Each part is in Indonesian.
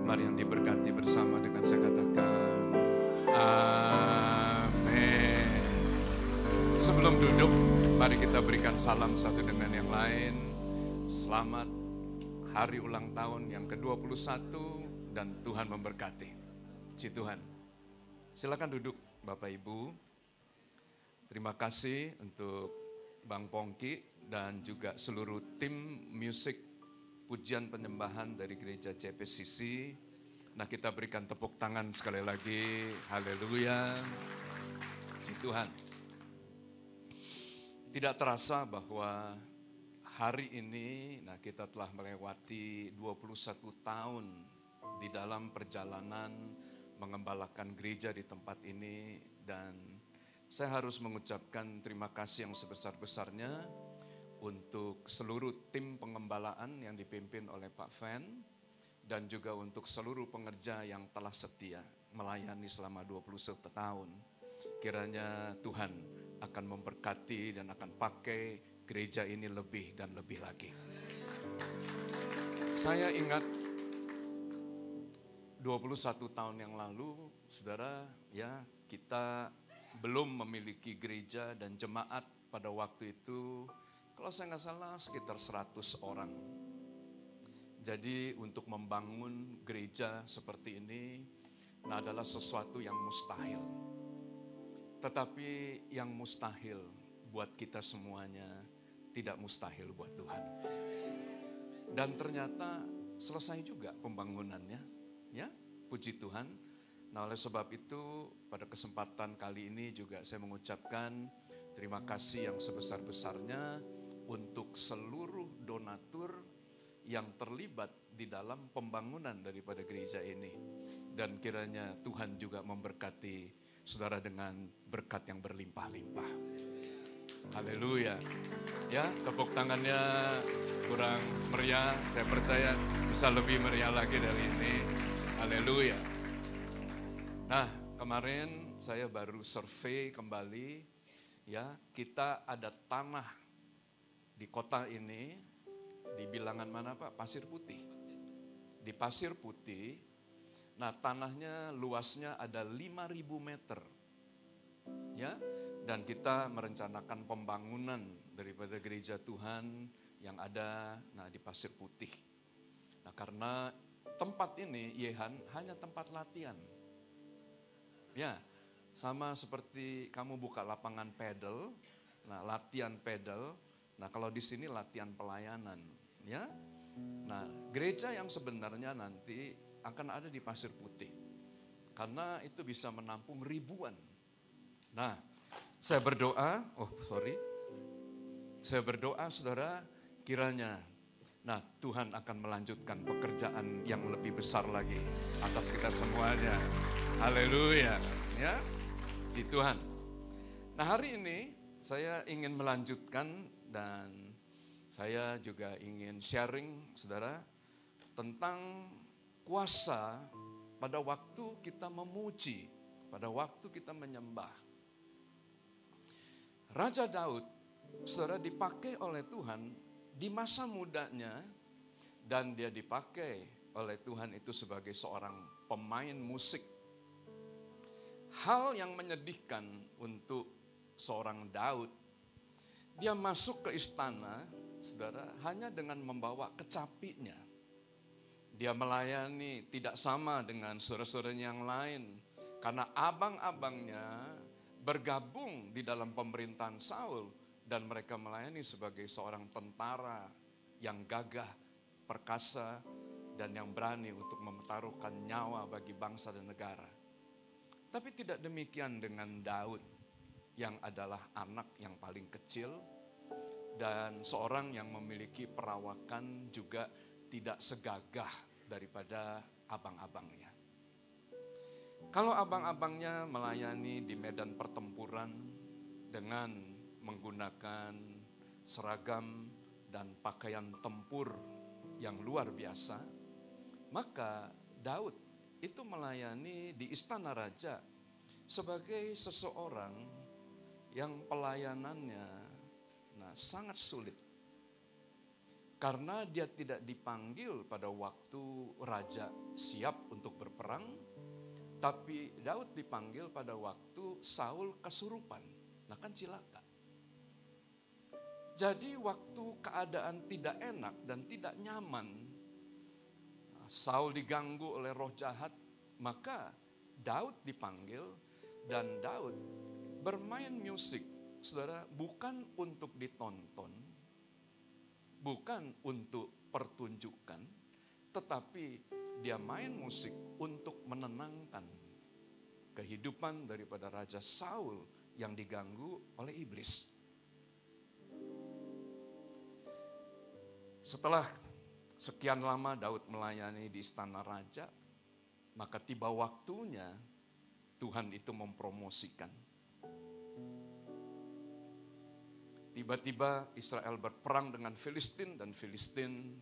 Mari yang diberkati bersama dengan saya katakan amin. Sebelum duduk, mari kita berikan salam satu dengan yang lain. Selamat hari ulang tahun yang ke-21 dan Tuhan memberkati. Puji Tuhan. Silakan duduk Bapak Ibu. Terima kasih untuk Bang Pongki dan juga seluruh tim musik pujian penyembahan dari gereja CPCC. Nah, kita berikan tepuk tangan sekali lagi. Haleluya. Puji Tuhan. Tidak terasa bahwa hari ini kita telah melewati 21 tahun di dalam perjalanan mengembalakan gereja di tempat ini, dan saya harus mengucapkan terima kasih yang sebesar-besarnya untuk seluruh tim pengembalaan yang dipimpin oleh Pak Fen, dan juga untuk seluruh pengerja yang telah setia melayani selama 21 tahun. Kiranya Tuhan akan memberkati dan akan pakai gereja ini lebih dan lebih lagi. Saya ingat 21 tahun yang lalu, saudara, ya, kita belum memiliki gereja dan jemaat pada waktu itu, kalau saya nggak salah sekitar 100 orang. Jadi untuk membangun gereja seperti ini adalah sesuatu yang mustahil. Tetapi yang mustahil buat kita semuanya tidak mustahil buat Tuhan. Dan ternyata selesai juga pembangunannya, ya, puji Tuhan. Nah, oleh sebab itu pada kesempatan kali ini juga saya mengucapkan terima kasih yang sebesar-besarnya untuk seluruh donatur yang terlibat di dalam pembangunan daripada gereja ini. Dan kiranya Tuhan juga memberkati saudara dengan berkat yang berlimpah-limpah. Haleluya. Ya, tepuk tangannya kurang meriah, saya percaya bisa lebih meriah lagi dari ini. Haleluya. Nah, kemarin saya baru survei kembali, ya, kita ada tanah di kota ini, di bilangan mana Pak? Pasir Putih. Di Pasir Putih, nah tanahnya luasnya ada 5.000 meter. Ya, dan kita merencanakan pembangunan daripada gereja Tuhan yang ada di Pasir Putih. Nah, karena tempat ini, Yehan, hanya tempat latihan. Ya, sama seperti kamu buka lapangan pedal, latihan pedal. Nah, kalau di sini latihan pelayanan, ya. Nah, gereja yang sebenarnya nanti akan ada di Pasir Putih. Karena itu bisa menampung ribuan. Nah, saya berdoa, saya berdoa saudara, kiranya Tuhan akan melanjutkan pekerjaan yang lebih besar lagi atas kita semuanya. Haleluya, ya, puji Tuhan. Nah, hari ini saya ingin melanjutkan dan saya juga ingin sharing, saudara, tentang kuasa pada waktu kita memuji, pada waktu kita menyembah. Raja Daud, saudara, dipakai oleh Tuhan di masa mudanya, dan dia dipakai oleh Tuhan itu sebagai seorang pemain musik. Hal yang menyedihkan untuk seorang Daud, dia masuk ke istana, saudara, hanya dengan membawa kecapinya. Dia melayani tidak sama dengan saudara-saudaranya yang lain, karena abang-abangnya bergabung di dalam pemerintahan Saul, dan mereka melayani sebagai seorang tentara yang gagah, perkasa, dan yang berani untuk memtaruhkan nyawa bagi bangsa dan negara. Tapi tidak demikian dengan Daud, yang adalah anak yang paling kecil dan seorang yang memiliki perawakan juga tidak segagah daripada abang-abangnya. Kalau abang-abangnya melayani di medan pertempuran dengan menggunakan seragam dan pakaian tempur yang luar biasa, maka Daud itu melayani di istana raja sebagai seseorang yang pelayanannya sangat sulit. Karena dia tidak dipanggil pada waktu raja siap untuk berperang, tapi Daud dipanggil pada waktu Saul kesurupan. Nah kan cilaka. Jadi waktu keadaan tidak enak dan tidak nyaman, Saul diganggu oleh roh jahat, maka Daud dipanggil dan Daud bermain musik, saudara, bukan untuk ditonton, bukan untuk pertunjukan, tetapi dia main musik untuk menenangkan kehidupan daripada Raja Saul yang diganggu oleh iblis. Setelah sekian lama Daud melayani di istana raja, maka tiba waktunya Tuhan itu mempromosikan. Tiba-tiba Israel berperang dengan Filistin dan Filistin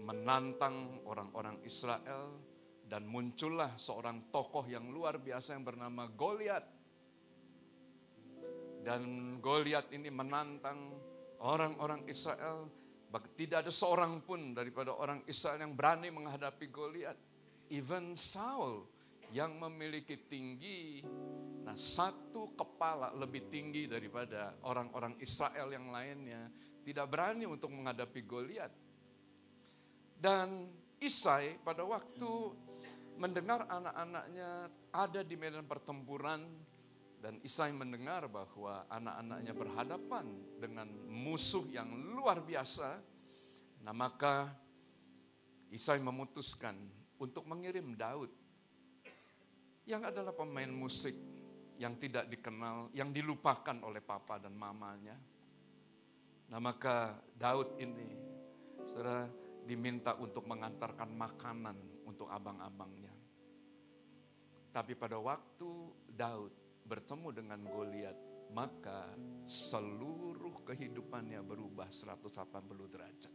menantang orang-orang Israel dan muncullah seorang tokoh yang luar biasa yang bernama Goliat. Dan Goliat ini menantang orang-orang Israel. Tidak ada seorang pun daripada orang Israel yang berani menghadapi Goliat. Even Saul yang memiliki tinggi, satu kepala lebih tinggi daripada orang-orang Israel yang lainnya, tidak berani untuk menghadapi Goliat. Dan Isai pada waktu mendengar anak-anaknya ada di medan pertempuran, dan Isai mendengar bahwa anak-anaknya berhadapan dengan musuh yang luar biasa, maka Isai memutuskan untuk mengirim Daud yang adalah pemain musik yang tidak dikenal, yang dilupakan oleh papa dan mamanya. Maka Daud ini, saudara, diminta untuk mengantarkan makanan untuk abang-abangnya. Tapi pada waktu Daud bertemu dengan Goliat, maka seluruh kehidupannya berubah 180 derajat.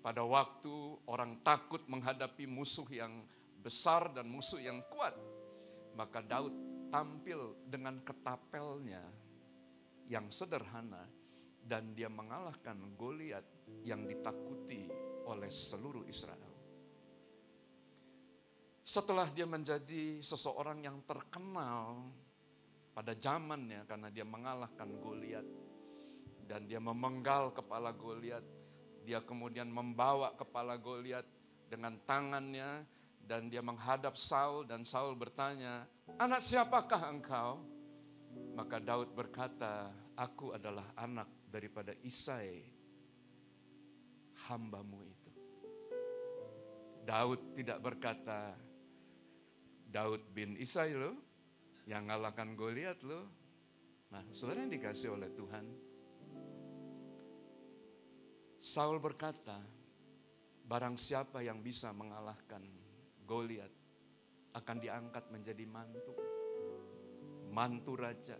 Pada waktu orang takut menghadapi musuh yang besar dan musuh yang kuat, maka Daud tampil dengan ketapelnya yang sederhana dan dia mengalahkan Goliat yang ditakuti oleh seluruh Israel. Setelah dia menjadi seseorang yang terkenal pada zamannya karena dia mengalahkan Goliat dan dia memenggal kepala Goliat, dia kemudian membawa kepala Goliat dengan tangannya dan dia menghadap Saul dan Saul bertanya, "Anak siapakah engkau?" Maka Daud berkata, "Aku adalah anak daripada Isai, hambamu itu." Daud tidak berkata, "Daud bin Isai loh, yang ngalahkan Goliat loh." Saudara yang dikasih oleh Tuhan, Saul berkata, barang siapa yang bisa mengalahkan Goliat akan diangkat menjadi mantu raja,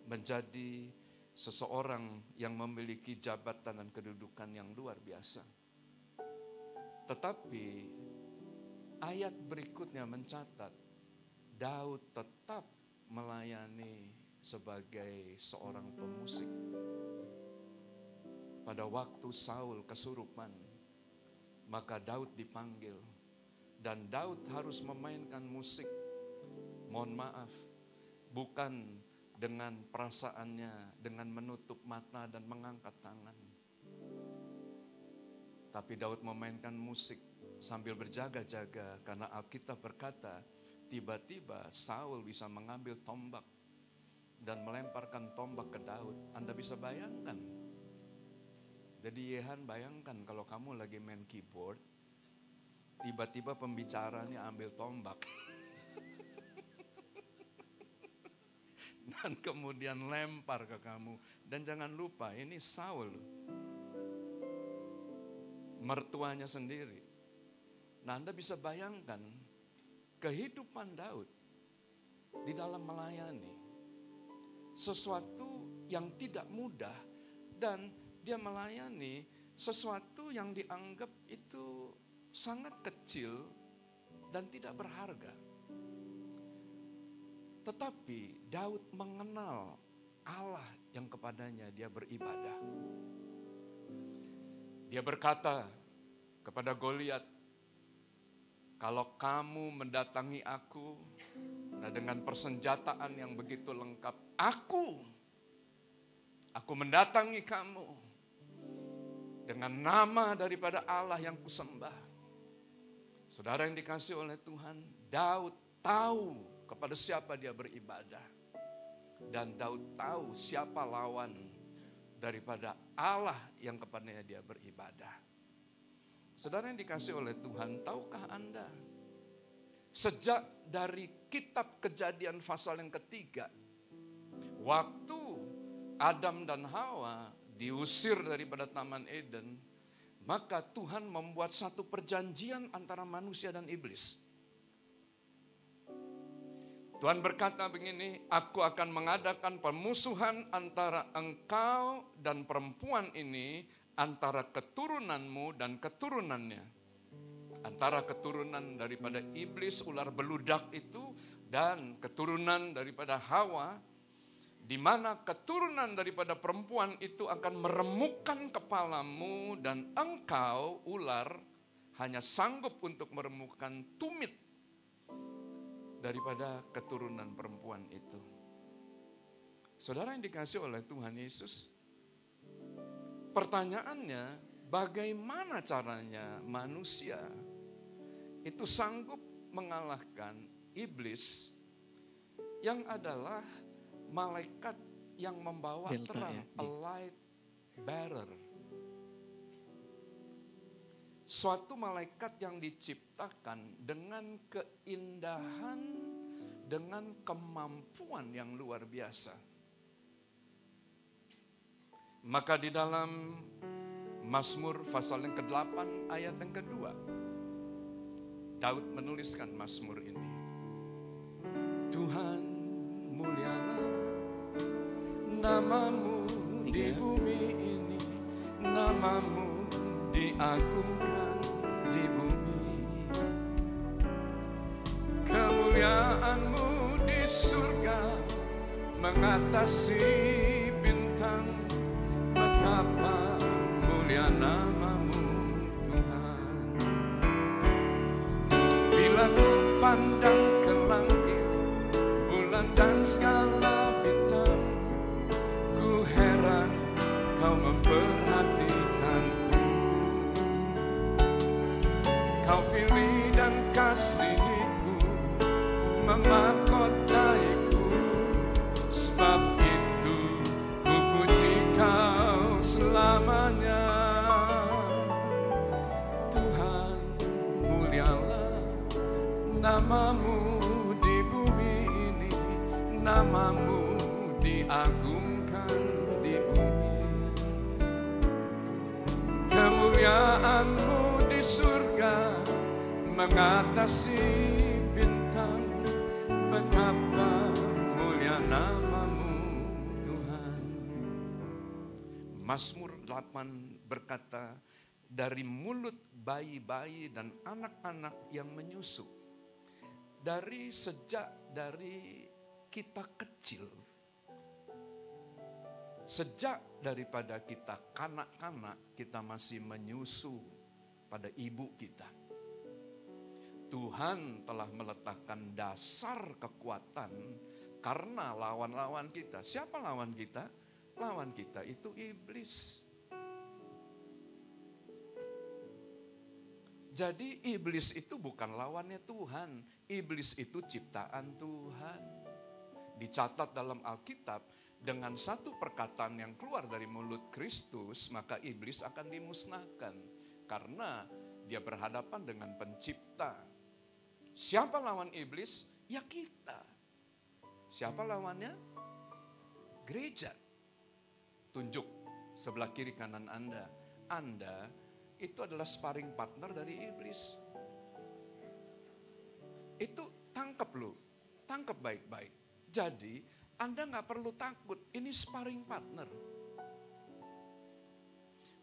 menjadi seseorang yang memiliki jabatan dan kedudukan yang luar biasa. Tetapi ayat berikutnya mencatat, Daud tetap melayani sebagai seorang pemusik. Pada waktu Saul kesurupan, maka Daud dipanggil. Dan Daud harus memainkan musik, mohon maaf, bukan dengan perasaannya, dengan menutup mata dan mengangkat tangan. Tapi Daud memainkan musik sambil berjaga-jaga karena Alkitab berkata, tiba-tiba Saul bisa mengambil tombak dan melemparkan tombak ke Daud. Anda bisa bayangkan. Jadi Yehan, bayangkan kalau kamu lagi main keyboard, tiba-tiba pembicaranya ambil tombak. Dan kemudian lempar ke kamu. Dan jangan lupa, ini Saul, mertuanya sendiri. Anda bisa bayangkan kehidupan Daud di dalam melayani. Sesuatu yang tidak mudah dan dia melayani sesuatu yang dianggap itu sangat kecil dan tidak berharga. Tetapi Daud mengenal Allah yang kepadanya dia beribadah. Dia berkata kepada Goliat, kalau kamu mendatangi aku, nah dengan persenjataan yang begitu lengkap, aku mendatangi kamu dengan nama daripada Allah yang kusembah. Saudara yang dikasih oleh Tuhan, Daud tahu kepada siapa dia beribadah. Dan Daud tahu siapa lawan daripada Allah yang kepadanya dia beribadah. Saudara yang dikasih oleh Tuhan, tahukah Anda? Sejak dari kitab Kejadian pasal yang ketiga, waktu Adam dan Hawa diusir daripada Taman Eden, maka Tuhan membuat satu perjanjian antara manusia dan iblis. Tuhan berkata begini, aku akan mengadakan permusuhan antara engkau dan perempuan ini, antara keturunanmu dan keturunannya. Antara keturunan daripada iblis, ular beludak itu, dan keturunan daripada Hawa, di mana keturunan daripada perempuan itu akan meremukkan kepalamu dan engkau, ular, hanya sanggup untuk meremukkan tumit daripada keturunan perempuan itu. Saudara yang dikasih oleh Tuhan Yesus, pertanyaannya, bagaimana caranya manusia itu sanggup mengalahkan iblis yang adalah malaikat yang membawa terang, a light bearer. Suatu malaikat yang diciptakan dengan keindahan, dengan kemampuan yang luar biasa. Maka di dalam Mazmur pasal yang ke-8 ayat yang kedua, Daud menuliskan Mazmur ini. Tuhan, mulialah namamu di bumi ini, namamu diagungkan di bumi. Kemuliaanmu di surga mengatasi bintang, betapa mulia namamu Tuhan. Bila ku pandang ke langit, bulan dan segala bintang, ku heran kau memperhatikanku. Kau pilih dan kasihiku, memahkotaiku, sebab itu ku puji kau selamanya. Tuhan, mulialah namamu di bumi ini, namamu diagungkan di bumi. Kemuliaanmu di surga mengatasi bintang, betapa mulia namamu Tuhan. Mazmur 8 berkata, dari mulut bayi-bayi dan anak-anak yang menyusu, sejak dari kita kecil, sejak daripada kita kanak-kanak, kita masih menyusu pada ibu kita. Tuhan telah meletakkan dasar kekuatan karena lawan-lawan kita. Siapa lawan kita? Lawan kita itu iblis. Jadi iblis itu bukan lawannya Tuhan. Iblis itu ciptaan Tuhan. Dicatat dalam Alkitab, dengan satu perkataan yang keluar dari mulut Kristus, maka iblis akan dimusnahkan. Karena dia berhadapan dengan pencipta. Siapa lawan iblis? Ya kita. Siapa lawannya? Gereja. Tunjuk sebelah kiri kanan Anda. Anda itu adalah sparring partner dari iblis. Itu tangkap loh. Tangkap baik-baik. Jadi Anda gak perlu takut. Ini sparring partner.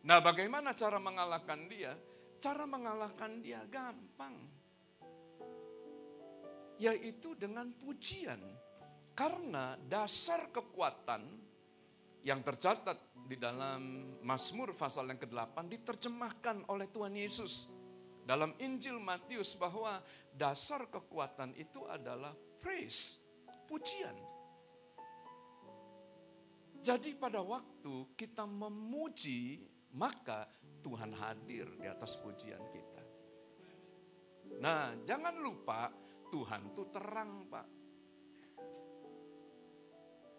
Nah, bagaimana cara mengalahkan dia? Cara mengalahkan dia gampang. Yaitu dengan pujian. Karena dasar kekuatan yang tercatat di dalam Mazmur pasal yang ke-8 diterjemahkan oleh Tuhan Yesus dalam Injil Matius bahwa dasar kekuatan itu adalah praise, pujian. Jadi pada waktu kita memuji, maka Tuhan hadir di atas pujian kita. Nah, jangan lupa Tuhan itu terang, Pak.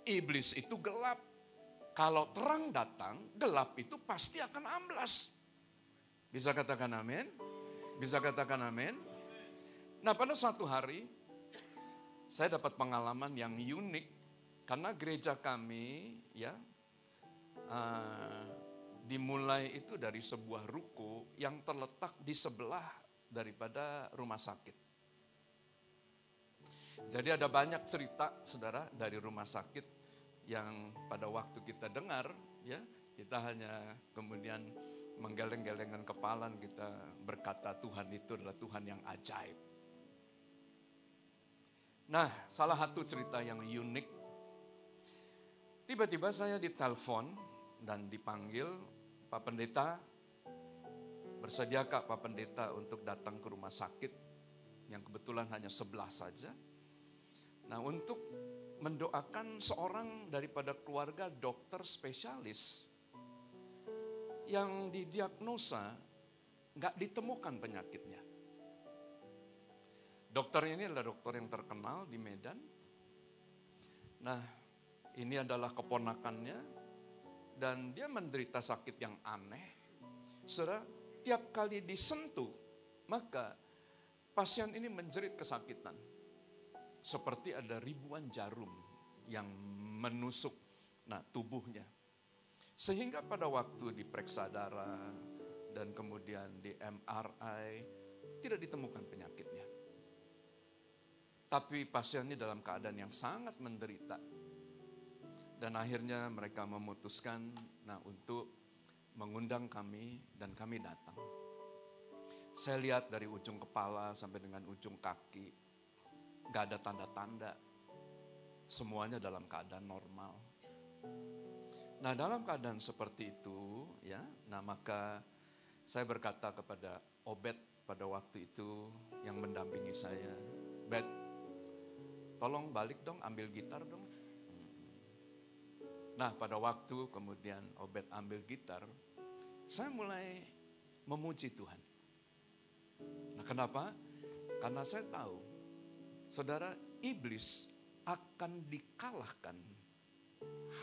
Iblis itu gelap. Kalau terang datang, gelap itu pasti akan amblas. Bisa katakan amin? Bisa katakan amin? Nah, pada suatu hari saya dapat pengalaman yang unik karena gereja kami ya dimulai itu dari sebuah ruko yang terletak di sebelah daripada rumah sakit. Jadi ada banyak cerita, saudara, dari rumah sakit yang pada waktu kita dengar, ya kita hanya kemudian menggeleng-gelengkan kepala, kita berkata Tuhan itu adalah Tuhan yang ajaib. Nah, salah satu cerita yang unik, tiba-tiba saya ditelepon dan dipanggil, Pak Pendeta, bersediakah Pak Pendeta untuk datang ke rumah sakit yang kebetulan hanya sebelah saja. Nah, untuk mendoakan seorang daripada keluarga dokter spesialis yang didiagnosa nggak ditemukan penyakitnya. Dokter ini adalah dokter yang terkenal di Medan. Nah, ini adalah keponakannya dan dia menderita sakit yang aneh. Saudara, tiap kali disentuh, maka pasien ini menjerit kesakitan. Seperti ada ribuan jarum yang menusuk tubuhnya. Sehingga pada waktu diperiksa darah dan kemudian di MRI, tidak ditemukan penyakitnya. Tapi pasien ini dalam keadaan yang sangat menderita. Dan akhirnya mereka memutuskan untuk mengundang kami dan kami datang. Saya lihat dari ujung kepala sampai dengan ujung kaki, gak ada tanda-tanda, semuanya dalam keadaan normal. Nah, dalam keadaan seperti itu, ya, maka saya berkata kepada Obed pada waktu itu yang mendampingi saya, Bet, tolong balik dong, ambil gitar dong. Nah, pada waktu kemudian Obed ambil gitar, saya mulai memuji Tuhan. Nah, kenapa? Karena saya tahu, saudara, iblis akan dikalahkan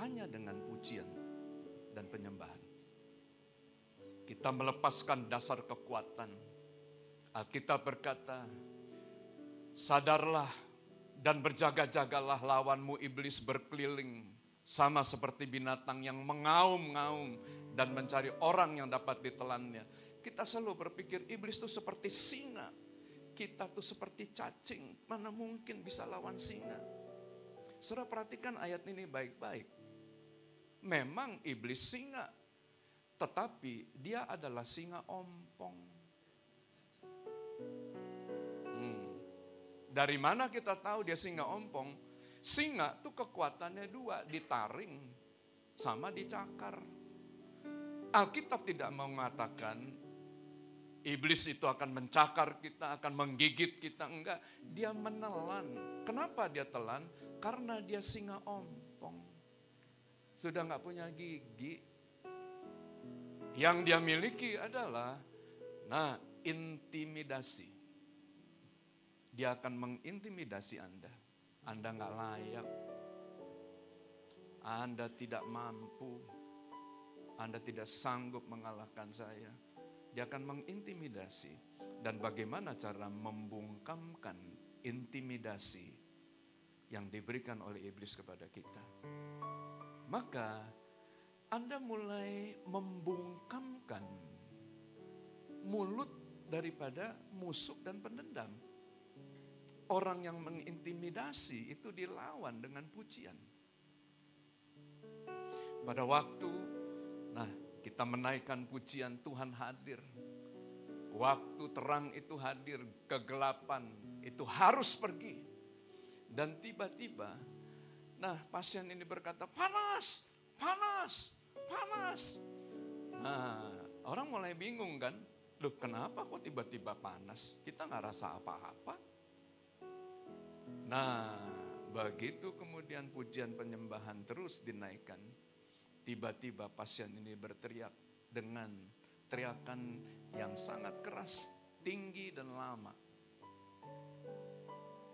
hanya dengan pujian dan penyembahan. Kita melepaskan dasar kekuatan. Alkitab berkata, sadarlah dan berjaga-jagalah, lawanmu iblis berkeliling sama seperti binatang yang mengaum-ngaum dan mencari orang yang dapat ditelannya. Kita selalu berpikir iblis itu seperti singa. Kita tuh seperti cacing, mana mungkin bisa lawan singa. Saudara, perhatikan ayat ini baik-baik. Memang iblis singa, tetapi dia adalah singa ompong. Dari mana kita tahu dia singa ompong? Singa tuh kekuatannya dua, ditaring sama dicakar. Alkitab tidak mengatakan iblis itu akan mencakar kita, akan menggigit kita. Enggak, dia menelan. Kenapa dia telan? Karena dia singa ompong. Sudah enggak punya gigi. Yang dia miliki adalah, intimidasi. Dia akan mengintimidasi Anda. Anda enggak layak. Anda tidak mampu. Anda tidak sanggup mengalahkan saya. Dia akan mengintimidasi. Dan bagaimana cara membungkamkan intimidasi yang diberikan oleh iblis kepada kita. Maka Anda mulai membungkamkan mulut daripada musuh dan pendendam. Orang yang mengintimidasi itu dilawan dengan pujian. Pada waktu, kita menaikkan pujian, Tuhan hadir. Waktu terang itu hadir, kegelapan itu harus pergi. Dan tiba-tiba, pasien ini berkata, panas, panas, panas. Nah, orang mulai bingung kan, loh kenapa kok tiba-tiba panas? Kita nggak rasa apa-apa. Nah, begitu kemudian pujian penyembahan terus dinaikkan, tiba-tiba pasien ini berteriak dengan teriakan yang sangat keras, tinggi dan lama.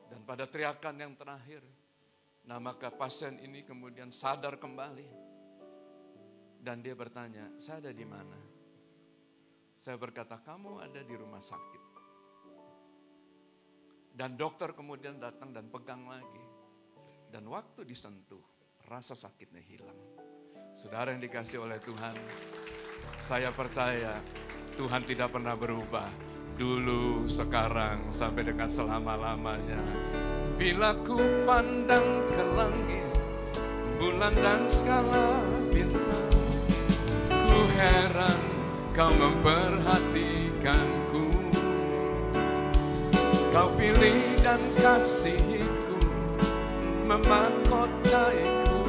Dan pada teriakan yang terakhir, nah maka pasien ini kemudian sadar kembali. Dan dia bertanya, saya ada di mana? Saya berkata, kamu ada di rumah sakit. Dan dokter kemudian datang dan pegang lagi. Dan waktu disentuh, rasa sakitnya hilang. Saudara yang dikasih oleh Tuhan, saya percaya Tuhan tidak pernah berubah. Dulu, sekarang, sampai dengan selama-lamanya. Bila ku pandang ke langit, bulan dan skala bintang, ku heran kau memperhatikanku. Kau pilih dan kasihiku, memahkotaiku.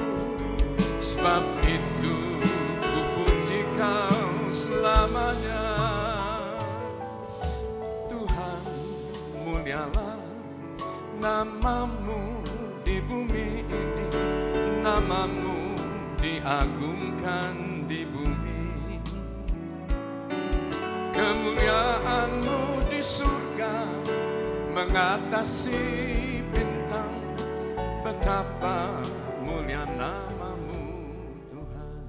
Sebab itu ku puji kau selamanya. Tuhan, mulialah namamu di bumi ini, namamu diagungkan di bumi. Kemuliaanmu di surga mengatasi bintang, betapa mulia namamu Tuhan.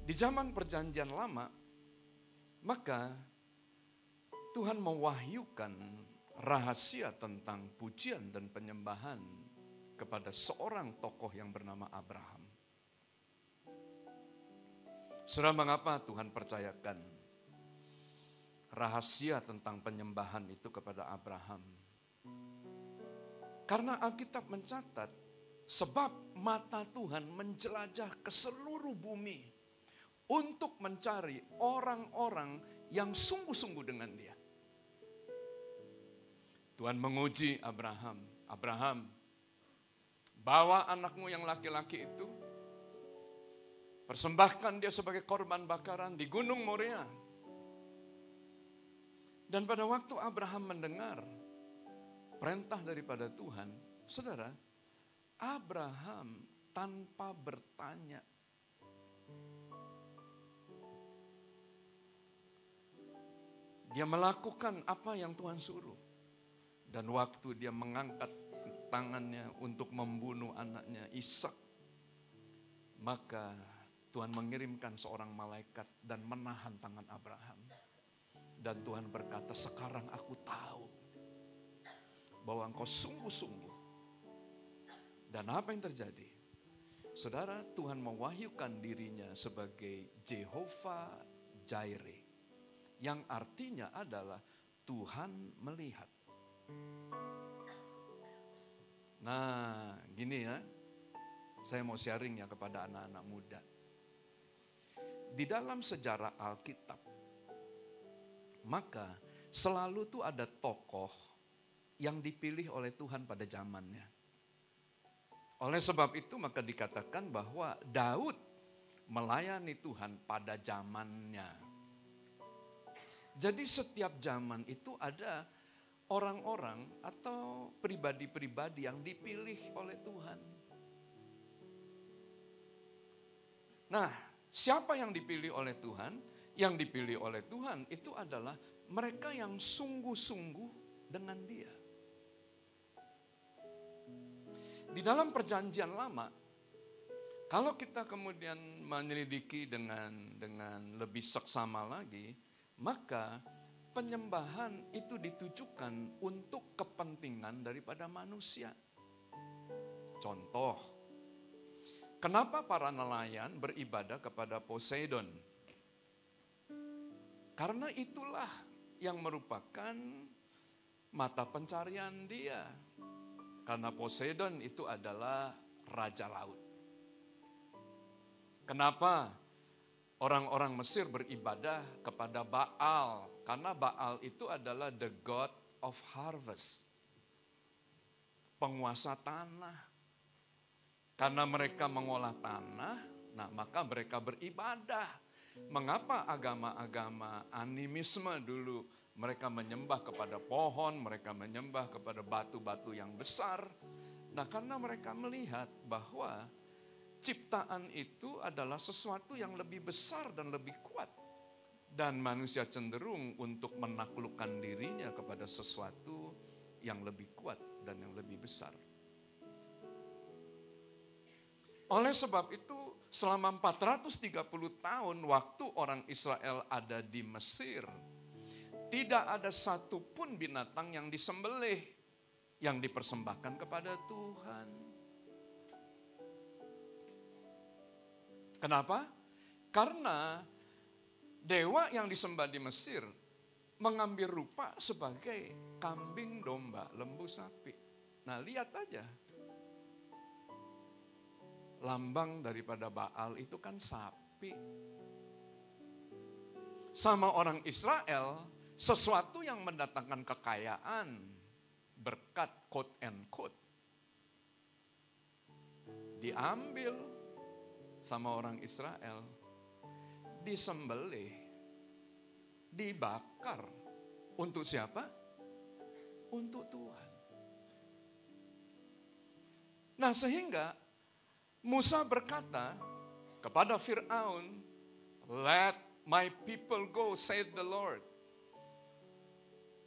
Di zaman perjanjian lama, maka Tuhan mewahyukan rahasia tentang pujian dan penyembahan kepada seorang tokoh yang bernama Abraham. Saudara, mengapa Tuhan percayakan rahasia tentang penyembahan itu kepada Abraham? Karena Alkitab mencatat, sebab mata Tuhan menjelajah ke seluruh bumi untuk mencari orang-orang yang sungguh-sungguh dengan Dia. Tuhan menguji Abraham. Abraham, bawa anakmu yang laki-laki itu, persembahkan dia sebagai korban bakaran di Gunung Moria. Dan pada waktu Abraham mendengar perintah daripada Tuhan, saudara, Abraham tanpa bertanya, dia melakukan apa yang Tuhan suruh. Dan waktu dia mengangkat tangannya untuk membunuh anaknya Ishak, maka Tuhan mengirimkan seorang malaikat dan menahan tangan Abraham. Dan Tuhan berkata, sekarang aku tahu bahwa engkau sungguh-sungguh. Dan apa yang terjadi? Saudara, Tuhan mewahyukan dirinya sebagai Jehovah Jireh, yang artinya adalah Tuhan melihat. Nah, gini ya, saya mau sharing ya kepada anak-anak muda. Di dalam sejarah Alkitab, maka selalu tuh ada tokoh yang dipilih oleh Tuhan pada zamannya. Oleh sebab itu maka dikatakan bahwa Daud melayani Tuhan pada zamannya. Jadi setiap zaman itu ada orang-orang atau pribadi-pribadi yang dipilih oleh Tuhan. Nah, siapa yang dipilih oleh Tuhan? Yang dipilih oleh Tuhan itu adalah mereka yang sungguh-sungguh dengan Dia. Di dalam perjanjian lama, kalau kita kemudian menyelidiki dengan lebih seksama lagi, maka penyembahan itu ditujukan untuk kepentingan daripada manusia. Contoh, kenapa para nelayan beribadah kepada Poseidon? Karena itulah yang merupakan mata pencarian dia. Karena Poseidon itu adalah raja laut. Kenapa orang-orang Mesir beribadah kepada Baal? Karena Baal itu adalah the god of harvest. Penguasa tanah. Karena mereka mengolah tanah, nah maka mereka beribadah. Mengapa agama-agama animisme dulu mereka menyembah kepada pohon, mereka menyembah kepada batu-batu yang besar? Nah, karena mereka melihat bahwa ciptaan itu adalah sesuatu yang lebih besar dan lebih kuat. Dan manusia cenderung untuk menaklukkan dirinya kepada sesuatu yang lebih kuat dan yang lebih besar. Oleh sebab itu, selama 430 tahun waktu orang Israel ada di Mesir, tidak ada satupun binatang yang disembelih, yang dipersembahkan kepada Tuhan. Kenapa? Karena dewa yang disembah di Mesir mengambil rupa sebagai kambing, domba, lembu, sapi. Nah, lihat aja. Lambang daripada Baal itu kan sapi. Sama orang Israel, sesuatu yang mendatangkan kekayaan, berkat quote and quote, diambil sama orang Israel, disembelih, dibakar. Untuk siapa? Untuk Tuhan. Nah, sehingga Musa berkata kepada Fir'aun, "Let my people go, said the Lord."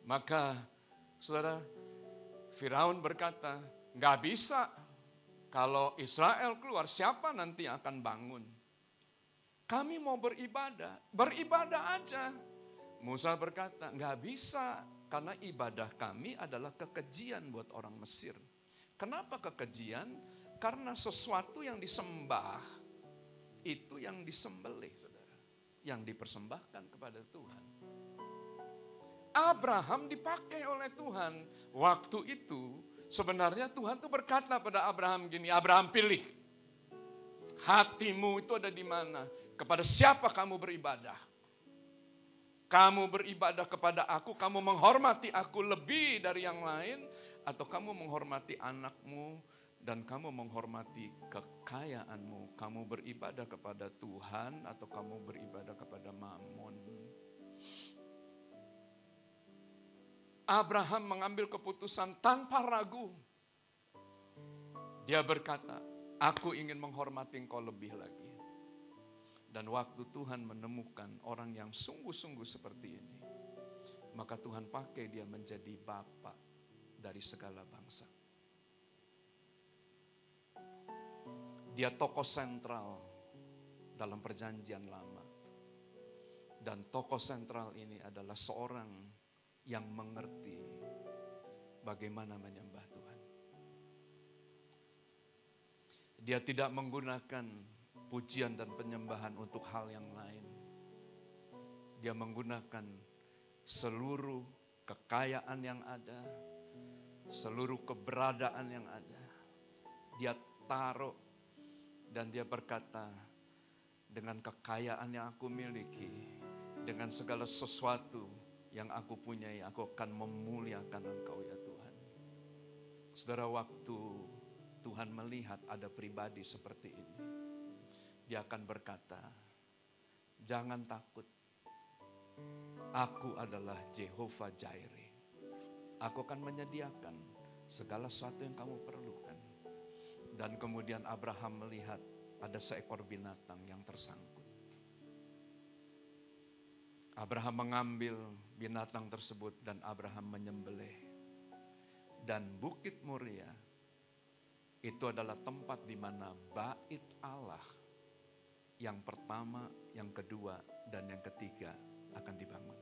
Maka, saudara, Fir'aun berkata, "Nggak bisa. Kalau Israel keluar, siapa nanti yang akan bangun? Kami mau beribadah, beribadah aja." Musa berkata, "Nggak bisa, karena ibadah kami adalah kekejian buat orang Mesir." Kenapa kekejian? Karena sesuatu yang disembah, itu yang disembelih, saudara. Yang dipersembahkan kepada Tuhan. Abraham dipakai oleh Tuhan. Waktu itu, sebenarnya Tuhan tuh berkata pada Abraham gini, "Abraham, pilih. Hatimu itu ada di mana? Kepada siapa kamu beribadah? Kamu beribadah kepada aku, kamu menghormati aku lebih dari yang lain, atau kamu menghormati anakmu, dan kamu menghormati kekayaanmu. Kamu beribadah kepada Tuhan atau kamu beribadah kepada Mammon?" Abraham mengambil keputusan tanpa ragu. Dia berkata, "Aku ingin menghormati engkau lebih lagi." Dan waktu Tuhan menemukan orang yang sungguh-sungguh seperti ini, maka Tuhan pakai dia menjadi bapa dari segala bangsa. Dia tokoh sentral dalam perjanjian lama. Dan tokoh sentral ini adalah seorang yang mengerti bagaimana menyembah Tuhan. Dia tidak menggunakan pujian dan penyembahan untuk hal yang lain. Dia menggunakan seluruh kekayaan yang ada, seluruh keberadaan yang ada. Dia taruh. Dan dia berkata, "Dengan kekayaan yang aku miliki, dengan segala sesuatu yang aku punyai, aku akan memuliakan Engkau ya Tuhan." Saudara, waktu Tuhan melihat ada pribadi seperti ini, dia akan berkata, "Jangan takut, aku adalah Jehovah Jireh. Aku akan menyediakan segala sesuatu yang kamu perlukan." Dan kemudian Abraham melihat ada seekor binatang yang tersangkut. Abraham mengambil binatang tersebut dan Abraham menyembelih. Dan Bukit Moria itu adalah tempat di mana bait Allah yang pertama, yang kedua, dan yang ketiga akan dibangun.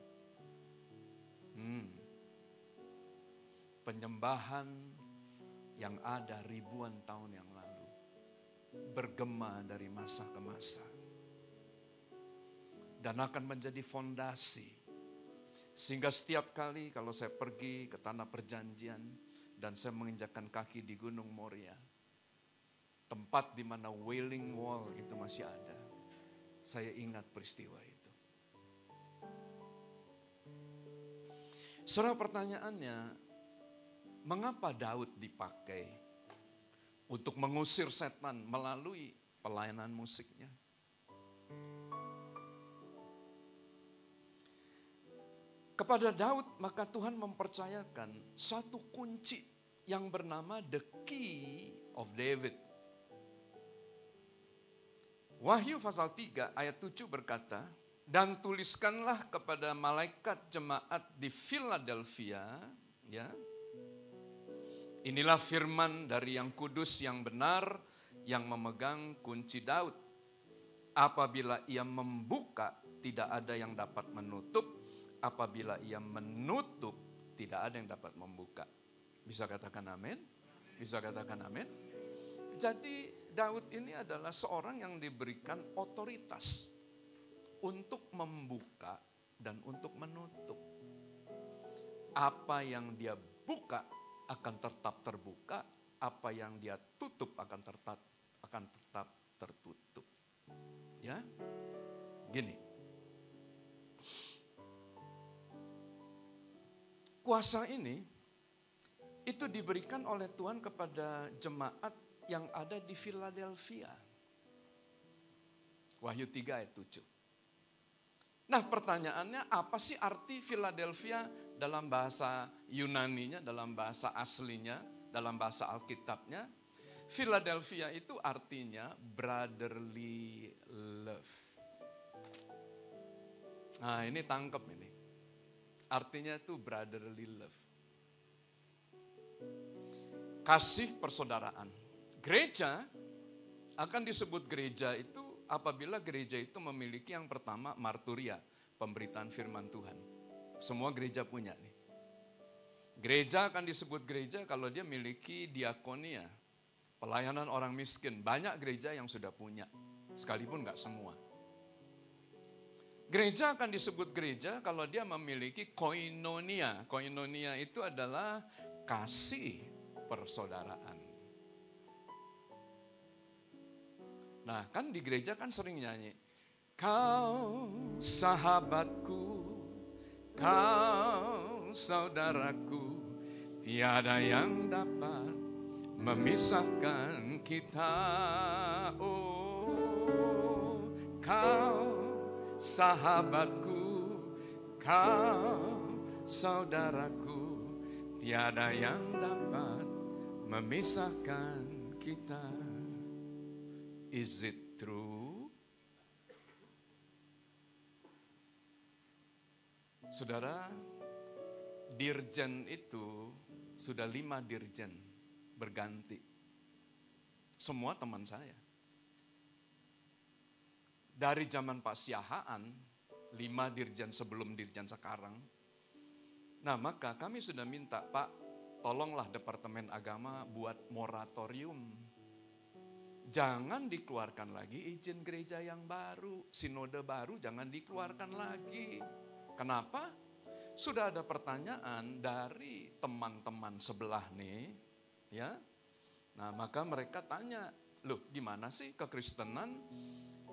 Penyembahan yang ada ribuan tahun yang lalu, bergema dari masa ke masa, dan akan menjadi fondasi. Sehingga setiap kali kalau saya pergi ke tanah perjanjian, dan saya menginjakkan kaki di Gunung Moria, tempat di mana Wailing Wall itu masih ada, saya ingat peristiwa itu. Saudara, pertanyaannya, mengapa Daud dipakai? untuk mengusir setan melalui pelayanan musiknya. Kepada Daud maka Tuhan mempercayakan satu kunci yang bernama the key of David. Wahyu pasal 3 ayat 7 berkata, dan tuliskanlah kepada malaikat jemaat di Philadelphia, ya. Inilah firman dari yang kudus, yang benar, yang memegang kunci Daud. Apabila ia membuka, tidak ada yang dapat menutup. Apabila ia menutup, tidak ada yang dapat membuka. Bisa katakan amin? Bisa katakan amin? Jadi Daud ini adalah seorang yang diberikan otoritas untuk membuka dan untuk menutup. Apa yang dia buka akan tetap terbuka, apa yang dia tutup akan tetap tertutup. Ya, gini. Kuasa ini itu diberikan oleh Tuhan kepada jemaat yang ada di Philadelphia. Wahyu 3 ayat 7. Nah, pertanyaannya apa sih arti Philadelphia dalam bahasa Yunaninya, dalam bahasa aslinya, dalam bahasa Alkitabnya? Philadelphia itu artinya brotherly love. Nah, ini tangkep ini. Artinya itu brotherly love. Kasih persaudaraan. Gereja akan disebut gereja itu apabila gereja itu memiliki yang pertama marturia, pemberitaan firman Tuhan. Semua gereja punya nih. Gereja akan disebut gereja kalau dia memiliki diakonia, pelayanan orang miskin. Banyak gereja yang sudah punya, sekalipun nggak semua. Gereja akan disebut gereja kalau dia memiliki koinonia. Koinonia itu adalah kasih persaudaraan. Nah, kan di gereja kan sering nyanyi, kau sahabatku, kau saudaraku, tiada yang dapat memisahkan kita. Oh, kau sahabatku, kau saudaraku, tiada yang dapat memisahkan kita. Is it true? Saudara, dirjen itu sudah 5 dirjen berganti. Semua teman saya. Dari zaman Pak Siahaan, 5 dirjen sebelum dirjen sekarang. Nah, maka kami sudah minta, Pak, tolonglah Departemen Agama buat moratorium. Jangan dikeluarkan lagi izin gereja yang baru, sinode baru jangan dikeluarkan lagi. Kenapa? Sudah ada pertanyaan dari teman-teman sebelah nih, ya. Nah, maka mereka tanya, loh gimana sih kekristenan?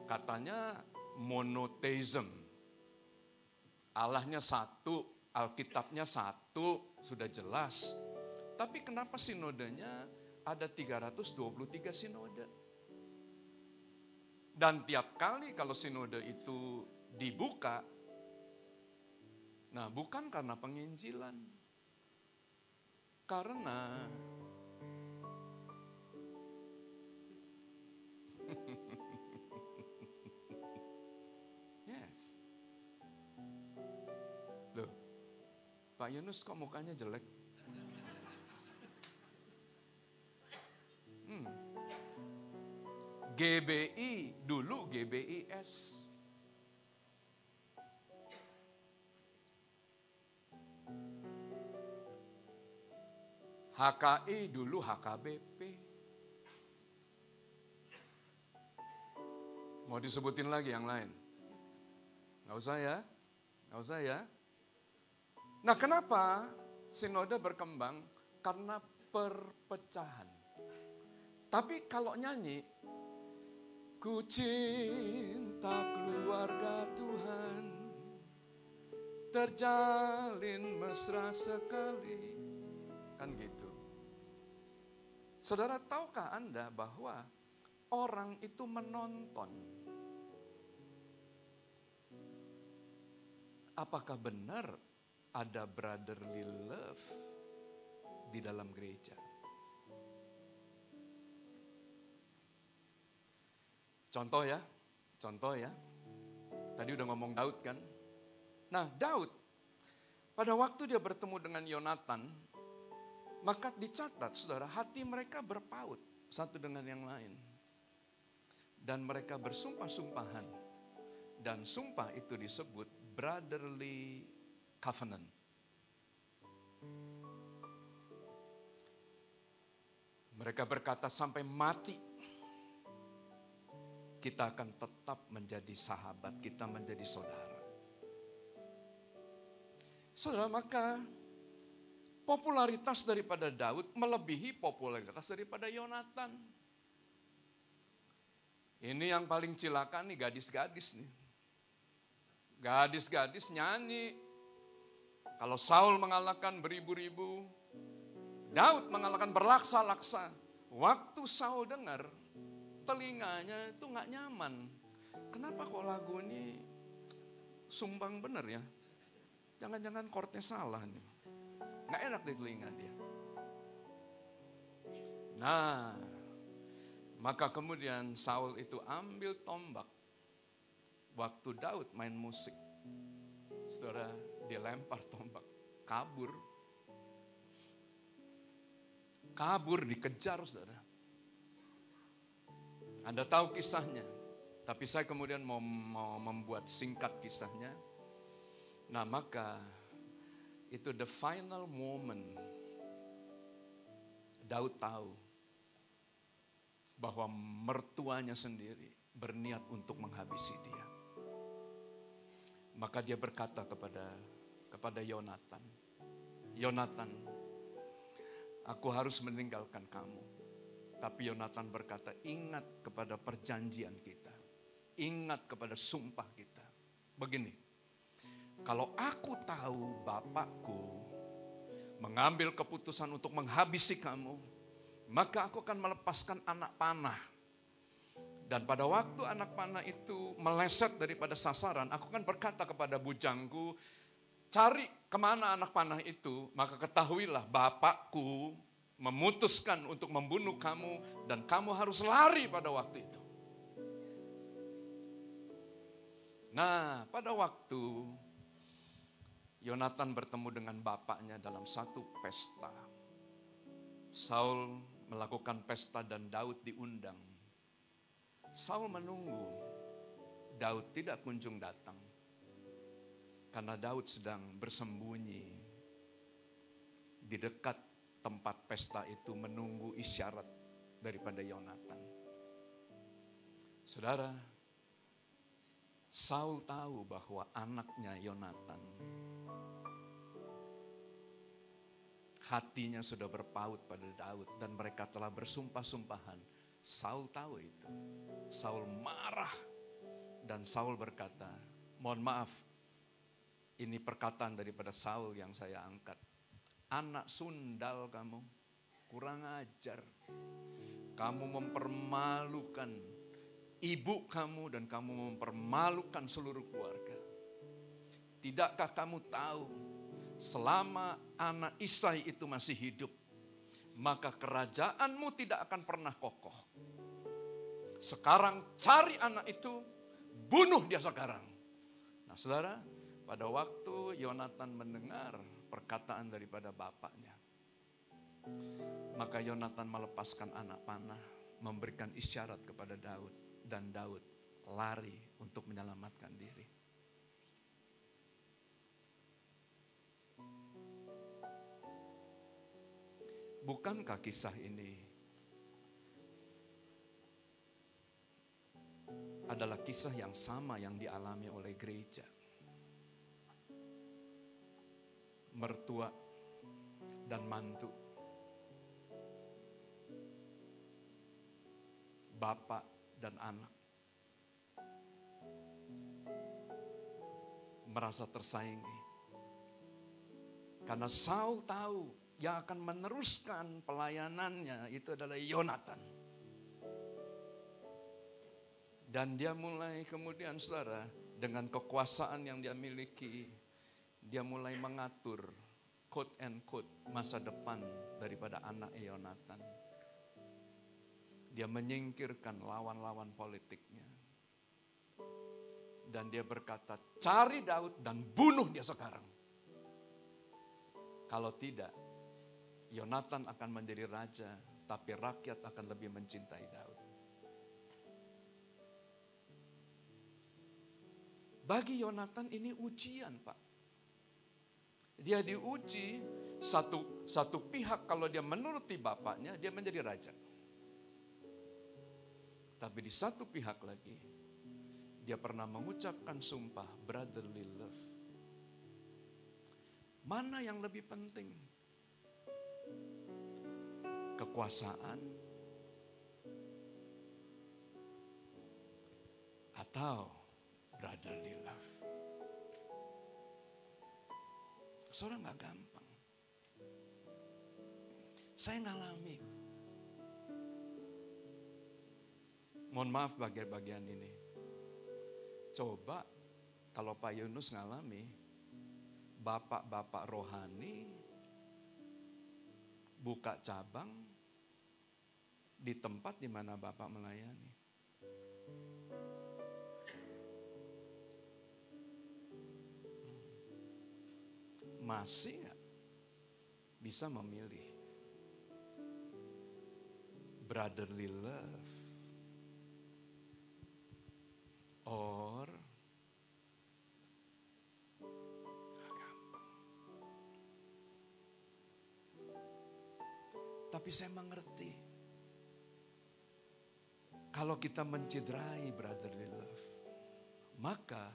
Katanya monotheism. Allahnya satu, Alkitabnya satu, sudah jelas. Tapi kenapa sinodenya ada 323 sinode? Dan tiap kali kalau sinode itu dibuka, nah bukan karena penginjilan. Karena yes. Loh, Pak Yunus kok mukanya jelek? GBI dulu GBIS. HKI dulu HKBP. Mau disebutin lagi yang lain? Nggak usah ya? Nggak usah ya? Nah, kenapa sinode berkembang? Karena perpecahan. Tapi kalau nyanyi, ku cinta keluarga Tuhan, terjalin mesra sekali. Kan gitu. Saudara, tahukah Anda bahwa orang itu menonton? Apakah benar ada brotherly love di dalam gereja? Contoh ya. Tadi udah ngomong Daud kan? Nah, Daud pada waktu dia bertemu dengan Yonatan, maka dicatat, saudara, hati mereka berpaut satu dengan yang lain. Dan mereka bersumpah-sumpahan. Dan sumpah itu disebut brotherly covenant. Mereka berkata sampai mati, kita akan tetap menjadi sahabat, kita menjadi saudara. Saudara, maka popularitas daripada Daud melebihi popularitas daripada Yonatan. Ini yang paling cilaka nih, gadis-gadis nih. Gadis-gadis nyanyi. Kalau Saul mengalahkan beribu-ribu, Daud mengalahkan berlaksa-laksa. Waktu Saul dengar, telinganya itu gak nyaman. Kenapa kok lagu ini sumbang bener ya? Jangan-jangan chordnya salah nih. Gak enak di telinga dia. Nah, maka kemudian Saul itu ambil tombak. Waktu Daud main musik, saudara, dia lempar tombak, kabur. Kabur, dikejar, saudara. Anda tahu kisahnya, tapi saya kemudian mau membuat singkat kisahnya. Nah, maka itu the final moment. Daud tahu bahwa mertuanya sendiri berniat untuk menghabisi dia. Maka dia berkata kepada Yonatan, Yonatan, aku harus meninggalkan kamu. Tapi Yonatan berkata, ingat kepada perjanjian kita. Ingat kepada sumpah kita. Begini, kalau aku tahu bapakku mengambil keputusan untuk menghabisi kamu, maka aku akan melepaskan anak panah. Dan pada waktu anak panah itu meleset daripada sasaran, aku akan berkata kepada bujangku, cari kemana anak panah itu, maka ketahuilah bapakku memutuskan untuk membunuh kamu dan kamu harus lari pada waktu itu. Nah, pada waktu Yonatan bertemu dengan bapaknya dalam satu pesta. Saul melakukan pesta dan Daud diundang. Saul menunggu, Daud tidak kunjung datang. Karena Daud sedang bersembunyi di dekat tempat pesta itu menunggu isyarat daripada Yonatan. Saudara, Saul tahu bahwa anaknya Yonatan hatinya sudah berpaut pada Daud dan mereka telah bersumpah-sumpahan. Saul tahu itu. Saul marah dan Saul berkata, mohon maaf, ini perkataan daripada Saul yang saya angkat. Anak sundal kamu, kurang ajar. Kamu mempermalukan ibu kamu dan kamu mempermalukan seluruh keluarga. Tidakkah kamu tahu, selama anak Isai itu masih hidup, maka kerajaanmu tidak akan pernah kokoh. Sekarang cari anak itu, bunuh dia sekarang. Nah, saudara, pada waktu Yonatan mendengar perkataan daripada bapaknya, maka Yonatan melepaskan anak panah, memberikan isyarat kepada Daud, dan Daud lari untuk menyelamatkan diri. Bukankah kisah ini adalah kisah yang sama yang dialami oleh gereja? Mertua dan mantu, bapak dan anak, merasa tersaingi. Karena Saul tahu yang akan meneruskan pelayanannya itu adalah Yonatan. Dan dia mulai kemudian saudara, dengan kekuasaan yang dia miliki, dia mulai mengatur quote and quote masa depan daripada anak Yonatan. Dia menyingkirkan lawan-lawan politiknya. Dan dia berkata, cari Daud dan bunuh dia sekarang. Kalau tidak, Yonatan akan menjadi raja, tapi rakyat akan lebih mencintai Daud. Bagi Yonatan ini ujian, Pak. Dia diuji satu pihak, kalau dia menuruti bapaknya, dia menjadi raja. Tapi di satu pihak lagi, dia pernah mengucapkan sumpah brotherly love. Mana yang lebih penting? Kekuasaan atau brotherly love? Saudara, nggak gampang. Saya ngalami. Mohon maaf bagian ini. Coba kalau Pak Yunus ngalami, bapak-bapak rohani buka cabang di tempat di mana Bapak melayani. Masih nggak bisa memilih brotherly love or gampang. Tapi saya mengerti kalau kita menciderai brotherly love, maka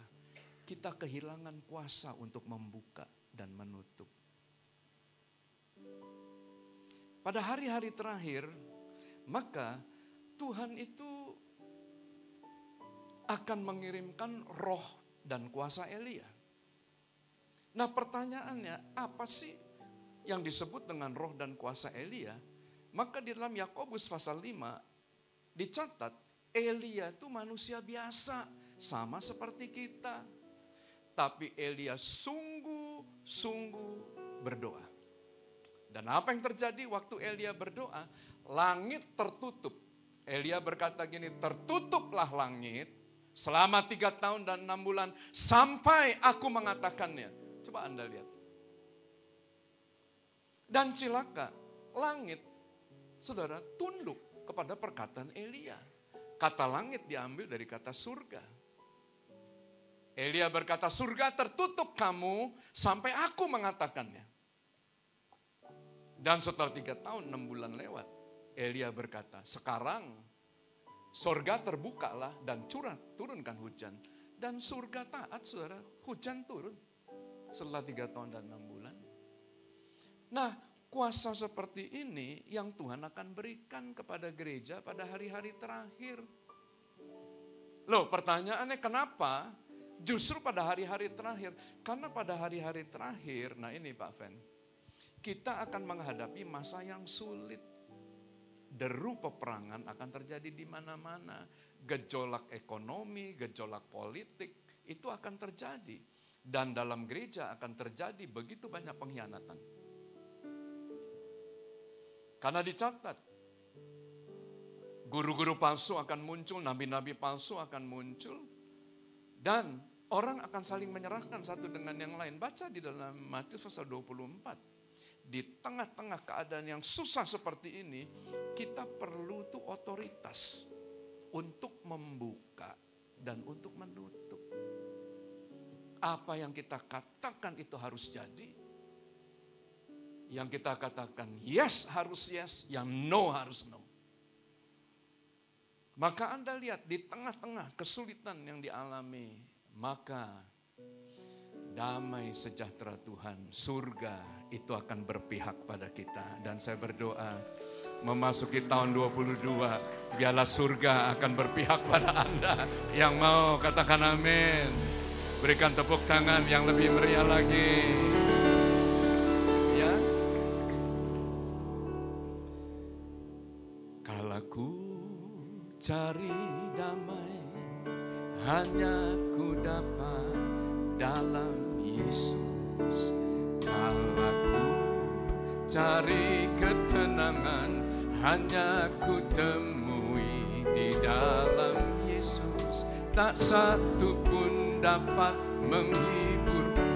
kita kehilangan kuasa untuk membuka dan menutup. Pada hari-hari terakhir, maka Tuhan itu akan mengirimkan roh dan kuasa Elia. Nah, pertanyaannya, apa sih yang disebut dengan roh dan kuasa Elia? Maka di dalam Yakobus pasal 5 dicatat, Elia itu manusia biasa, sama seperti kita. Tapi Elia sungguh-sungguh berdoa. Dan apa yang terjadi waktu Elia berdoa? Langit tertutup. Elia berkata gini, tertutuplah langit selama 3 tahun dan 6 bulan sampai aku mengatakannya. Coba Anda lihat. Dan cilaka, langit, saudara, tunduk kepada perkataan Elia. Kata langit diambil dari kata surga. Elia berkata, surga tertutup kamu sampai aku mengatakannya. Dan setelah 3 tahun 6 bulan lewat, Elia berkata, sekarang surga terbukalah dan turunkan hujan. Dan surga taat, saudara, hujan turun setelah 3 tahun dan 6 bulan. Nah, kuasa seperti ini yang Tuhan akan berikan kepada gereja pada hari-hari terakhir. Loh, pertanyaannya kenapa? Justru pada hari-hari terakhir. Karena pada hari-hari terakhir, nah ini Pak Fen, kita akan menghadapi masa yang sulit. Deru peperangan akan terjadi di mana-mana. Gejolak ekonomi, gejolak politik, itu akan terjadi. Dan dalam gereja akan terjadi begitu banyak pengkhianatan. Karena dicatat, guru-guru palsu akan muncul, nabi-nabi palsu akan muncul. Dan orang akan saling menyerahkan satu dengan yang lain. Baca di dalam Matius pasal 24. Di tengah-tengah keadaan yang susah seperti ini, kita perlu tuh otoritas untuk membuka dan untuk menutup. Apa yang kita katakan itu harus jadi. Yang kita katakan yes harus yes, yang no harus no. Maka Anda lihat di tengah-tengah kesulitan yang dialami, maka damai sejahtera Tuhan, surga itu akan berpihak pada kita. Dan saya berdoa memasuki tahun 22, biarlah surga akan berpihak pada Anda. Yang mau katakan amin. Berikan tepuk tangan yang lebih meriah lagi. Ya. Ku cari damai, hanya ku dapat dalam Yesus. Kala ku cari ketenangan, hanya ku temui di dalam Yesus. Tak satu pun dapat menghiburku,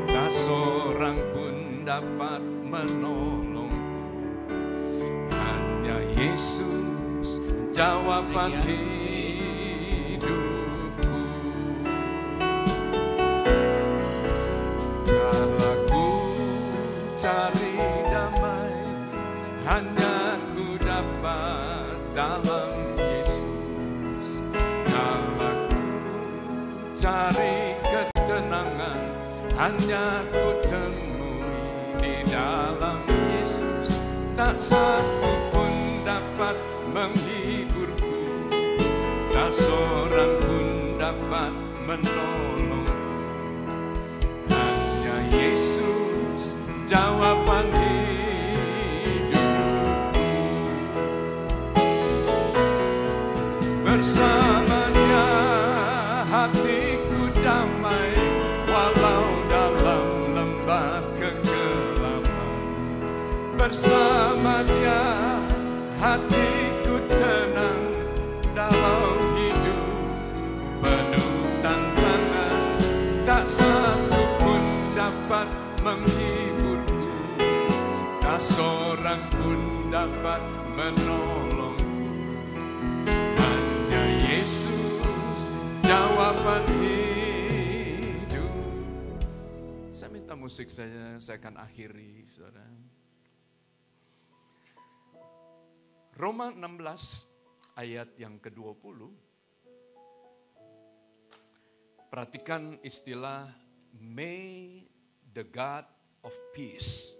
tak seorang pun dapat menolongku. Hanya Yesus jawaban hidupku. Kalau ku cari damai, hanya ku dapat dalam Yesus. Kalau ku cari ketenangan, hanya ku temui di dalam Yesus. Tak satu pun dapat menghiburku, tak seorang pun dapat menolongku. Hanya Yesus jawaban hidupku. Bersamanya hatiku damai, walau dalam lembah kegelapan. Bersamanya hatiku tenang dalam hidup penuh tantangan. Tak satu pun dapat menghiburku, tak seorang pun dapat menolongku. Hanya Yesus jawaban hidup. Saya minta musik saja, saya akan akhiri, saudara. Roma 16 ayat yang ke-20. Perhatikan istilah May the God of Peace.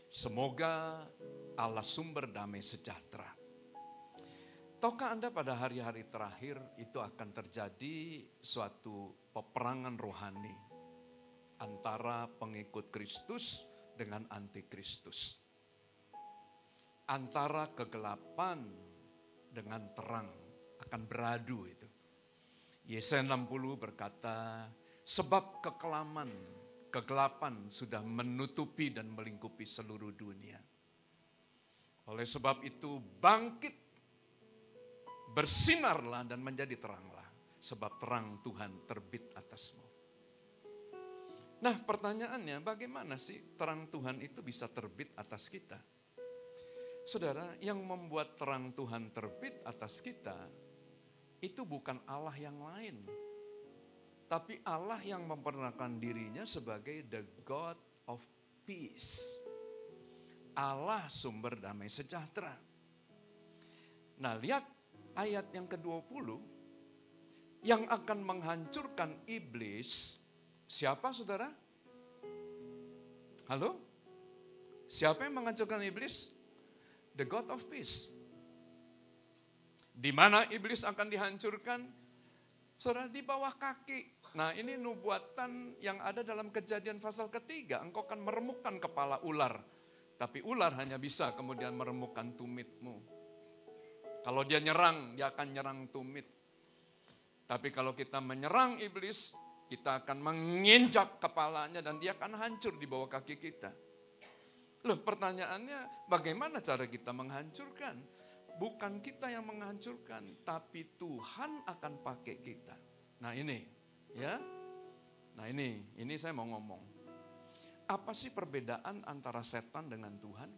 Semoga Allah sumber damai sejahtera. Tahukah Anda pada hari-hari terakhir itu akan terjadi suatu peperangan rohani antara pengikut Kristus dengan antikristus. Antara kegelapan dengan terang akan beradu itu. Yesaya 60 berkata, sebab kegelapan sudah menutupi dan melingkupi seluruh dunia. Oleh sebab itu bangkit, bersinarlah dan menjadi teranglah, sebab terang Tuhan terbit atasmu. Nah, pertanyaannya, bagaimana sih terang Tuhan itu bisa terbit atas kita? Saudara, yang membuat terang Tuhan terbit atas kita, itu bukan Allah yang lain. Tapi Allah yang memperkenalkan dirinya sebagai the God of Peace. Allah sumber damai sejahtera. Nah, lihat ayat yang ke-20. Yang akan menghancurkan iblis, siapa saudara? Halo? Siapa yang menghancurkan iblis? The God of Peace. Di mana iblis akan dihancurkan? Saudara, di bawah kaki. Nah, ini nubuatan yang ada dalam Kejadian pasal 3. Engkau akan meremukkan kepala ular. Tapi ular hanya bisa kemudian meremukkan tumitmu. Kalau dia nyerang, dia akan nyerang tumit. Tapi kalau kita menyerang iblis, kita akan menginjak kepalanya dan dia akan hancur di bawah kaki kita. Loh, pertanyaannya bagaimana cara kita menghancurkan? Bukan kita yang menghancurkan, tapi Tuhan akan pakai kita. Nah ini, ya. Nah ini saya mau ngomong. Apa sih perbedaan antara setan dengan Tuhan?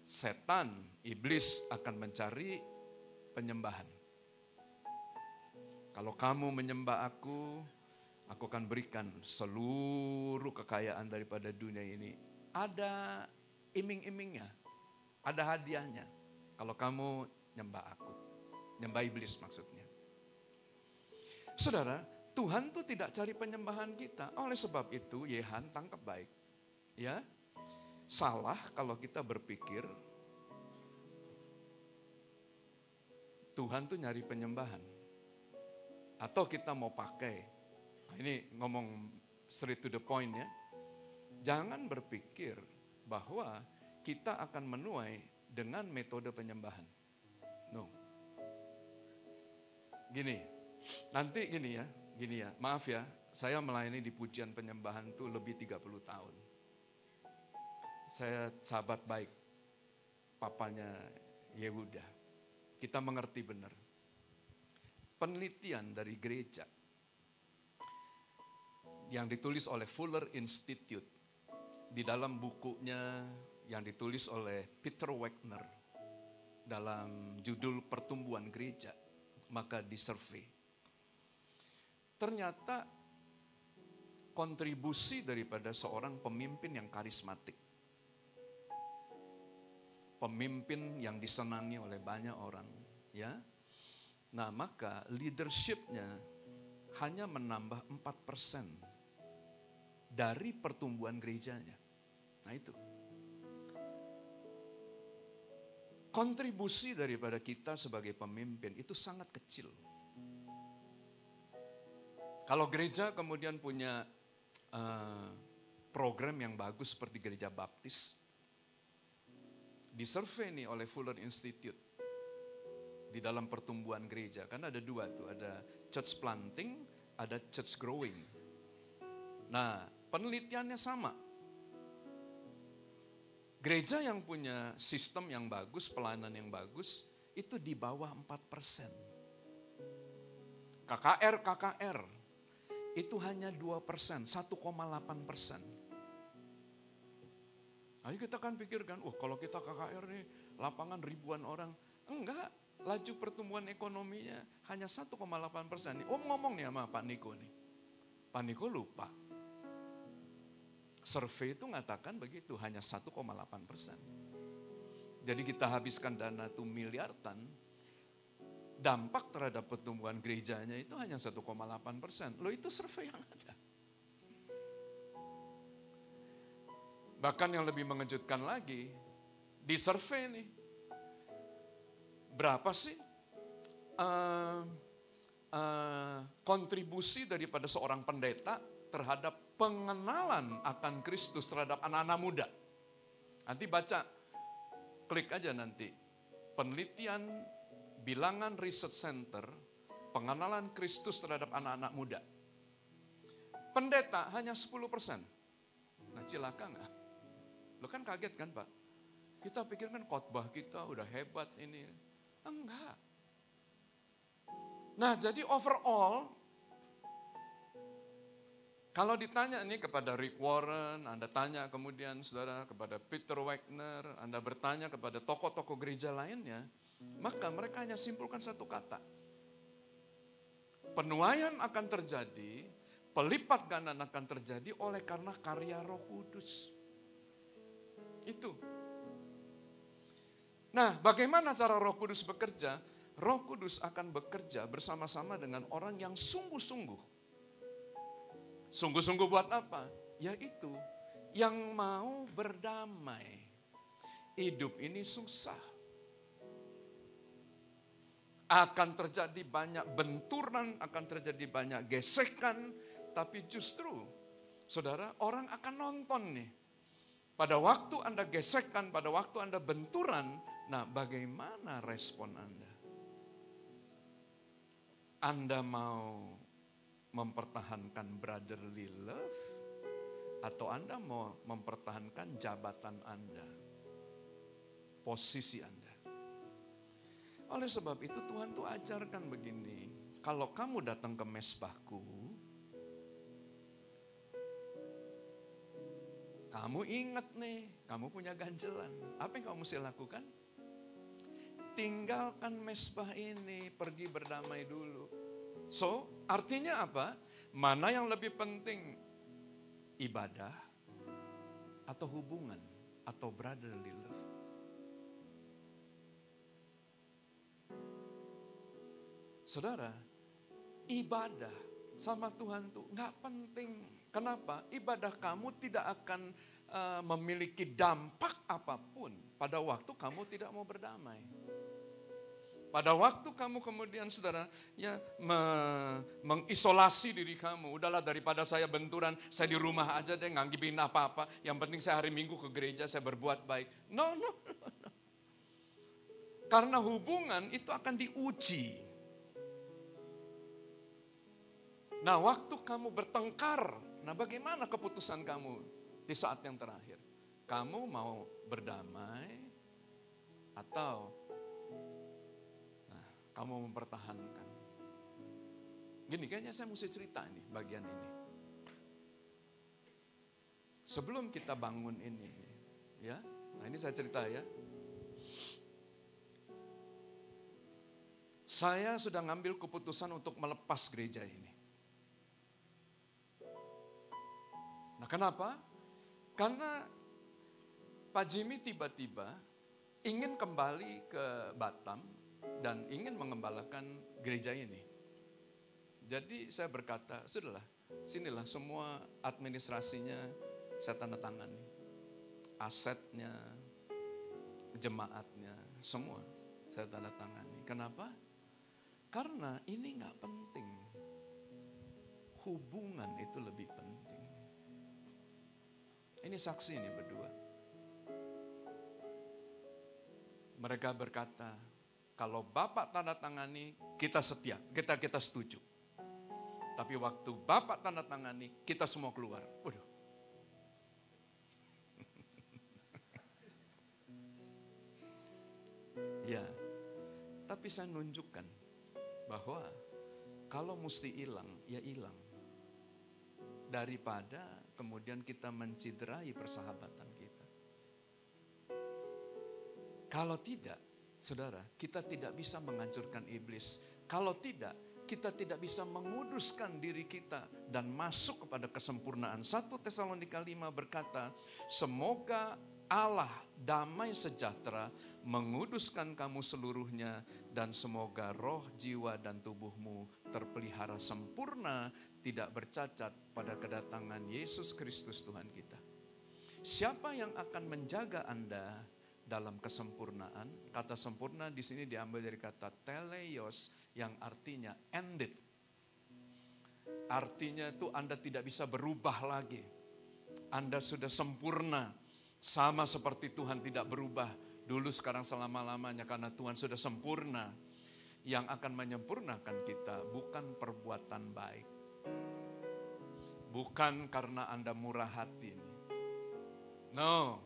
Setan, iblis akan mencari penyembahan. Kalau kamu menyembah aku akan berikan seluruh kekayaan daripada dunia ini. Ada iming-imingnya, ada hadiahnya. Kalau kamu nyembah aku, nyembah iblis maksudnya. Saudara, Tuhan tuh tidak cari penyembahan kita. Oleh sebab itu, Yehan tangkap baik. Ya, salah kalau kita berpikir Tuhan tuh nyari penyembahan. Atau kita mau pakai. Nah, ini ngomong straight to the point ya. Jangan berpikir bahwa kita akan menuai dengan metode penyembahan. No. Gini, nanti gini ya, maaf ya, saya melayani di pujian penyembahan tuh lebih 30 tahun. Saya sahabat baik, papanya Yehuda. Kita mengerti benar. Penelitian dari gereja yang ditulis oleh Fuller Institute di dalam bukunya yang ditulis oleh Peter Wagner dalam judul Pertumbuhan Gereja, maka disurvei. Ternyata kontribusi daripada seorang pemimpin yang karismatik, pemimpin yang disenangi oleh banyak orang, ya. Nah, maka leadership-nya hanya menambah 4% dari pertumbuhan gerejanya. Nah, itu. Kontribusi daripada kita sebagai pemimpin itu sangat kecil. Kalau gereja kemudian punya program yang bagus seperti gereja baptis, disurvei nih oleh Fuller Institute di dalam pertumbuhan gereja. Kan ada dua tuh, ada church planting, ada church growing. Nah, penelitiannya sama. Gereja yang punya sistem yang bagus, pelayanan yang bagus, itu di bawah 4%. KKR itu hanya 2%, 1,8%. Ayo kita kan pikirkan, kalau kita KKR nih, lapangan ribuan orang. Enggak, laju pertumbuhan ekonominya hanya 1,8%. Ngomong nih sama Pak Niko nih. Pak Niko lupa. Survei itu mengatakan begitu, hanya 1,8%. Jadi kita habiskan dana tuh miliaran, dampak terhadap pertumbuhan gerejanya itu hanya 1,8%. Loh, itu survei yang ada. Bahkan yang lebih mengejutkan lagi, di survei nih, berapa sih kontribusi daripada seorang pendeta terhadap pengenalan akan Kristus terhadap anak-anak muda. Nanti baca, klik aja nanti. Penelitian Bilangan Research Center, pengenalan Kristus terhadap anak-anak muda. Pendeta hanya 10%. Nah, cilaka nggak? Lo kan kaget kan, Pak? Kita pikir kan khotbah kita udah hebat ini. Enggak. Nah, jadi overall, kalau ditanya nih kepada Rick Warren, Anda tanya kemudian saudara kepada Peter Wagner, Anda bertanya kepada tokoh-tokoh gereja lainnya, maka mereka hanya simpulkan satu kata. Penuaian akan terjadi, pelipat gandaan akan terjadi oleh karena karya Roh Kudus. Itu. Nah, bagaimana cara Roh Kudus bekerja? Roh Kudus akan bekerja bersama-sama dengan orang yang sungguh-sungguh. Sungguh-sungguh buat apa? Yaitu yang mau berdamai. Hidup ini susah. Akan terjadi banyak benturan, akan terjadi banyak gesekan, tapi justru, saudara, orang akan nonton nih. Pada waktu Anda gesekan, pada waktu Anda benturan, nah bagaimana respon Anda? Anda mau mempertahankan brotherly love atau Anda mau mempertahankan jabatan Anda, posisi Anda. Oleh sebab itu Tuhan tuh ajarkan begini, kalau kamu datang ke mesbahku, kamu ingat nih, kamu punya ganjelan. Apa yang kamu mesti lakukan? Tinggalkan mesbah ini, pergi berdamai dulu. So, artinya apa? Mana yang lebih penting? Ibadah atau hubungan atau brotherly love? Saudara, ibadah sama Tuhan tuh nggak penting. Kenapa? Ibadah kamu tidak akan memiliki dampak apapun pada waktu kamu tidak mau berdamai. Pada waktu kamu kemudian saudara ya mengisolasi diri kamu, udahlah daripada saya benturan, saya di rumah aja deh nggak ngibin apa-apa. Yang penting saya hari Minggu ke gereja, saya berbuat baik. No. Karena hubungan itu akan diuji. Nah, waktu kamu bertengkar, nah bagaimana keputusan kamu di saat yang terakhir? Kamu mau berdamai atau kamu mempertahankan? Gini, kayaknya saya mesti cerita ini, bagian ini. Sebelum kita bangun ini, ya, nah ini saya cerita ya. Saya sudah ngambil keputusan untuk melepas gereja ini. Nah, kenapa? Karena Pak Jimmy tiba-tiba ingin kembali ke Batam dan ingin mengembalakan gereja ini. Jadi saya berkata, sudahlah, sinilah semua administrasinya saya tanda tangani. Asetnya, jemaatnya, semua saya tanda tangani. Kenapa? Karena ini nggak penting. Hubungan itu lebih penting. Ini saksi ini berdua. Mereka berkata, kalau Bapak tanda tangani, kita setia, kita setuju. Tapi waktu Bapak tanda tangani, kita semua keluar. Waduh. Ya, tapi saya nunjukkan bahwa kalau mesti hilang, ya hilang. Daripada kemudian kita menciderai persahabatan kita. Kalau tidak, saudara, kita tidak bisa menghancurkan iblis. Kalau tidak, kita tidak bisa menguduskan diri kita dan masuk kepada kesempurnaan. 1 Tesalonika 5 berkata, semoga Allah damai sejahtera menguduskan kamu seluruhnya dan semoga roh, jiwa, dan tubuhmu terpelihara sempurna, tidak bercacat pada kedatangan Yesus Kristus Tuhan kita. Siapa yang akan menjaga Anda dalam kesempurnaan? Kata sempurna di sini diambil dari kata teleios yang artinya ended. Artinya itu Anda tidak bisa berubah lagi. Anda sudah sempurna, sama seperti Tuhan tidak berubah dulu, sekarang, selama-lamanya, karena Tuhan sudah sempurna. Yang akan menyempurnakan kita bukan perbuatan baik, bukan karena Anda murah hati. No,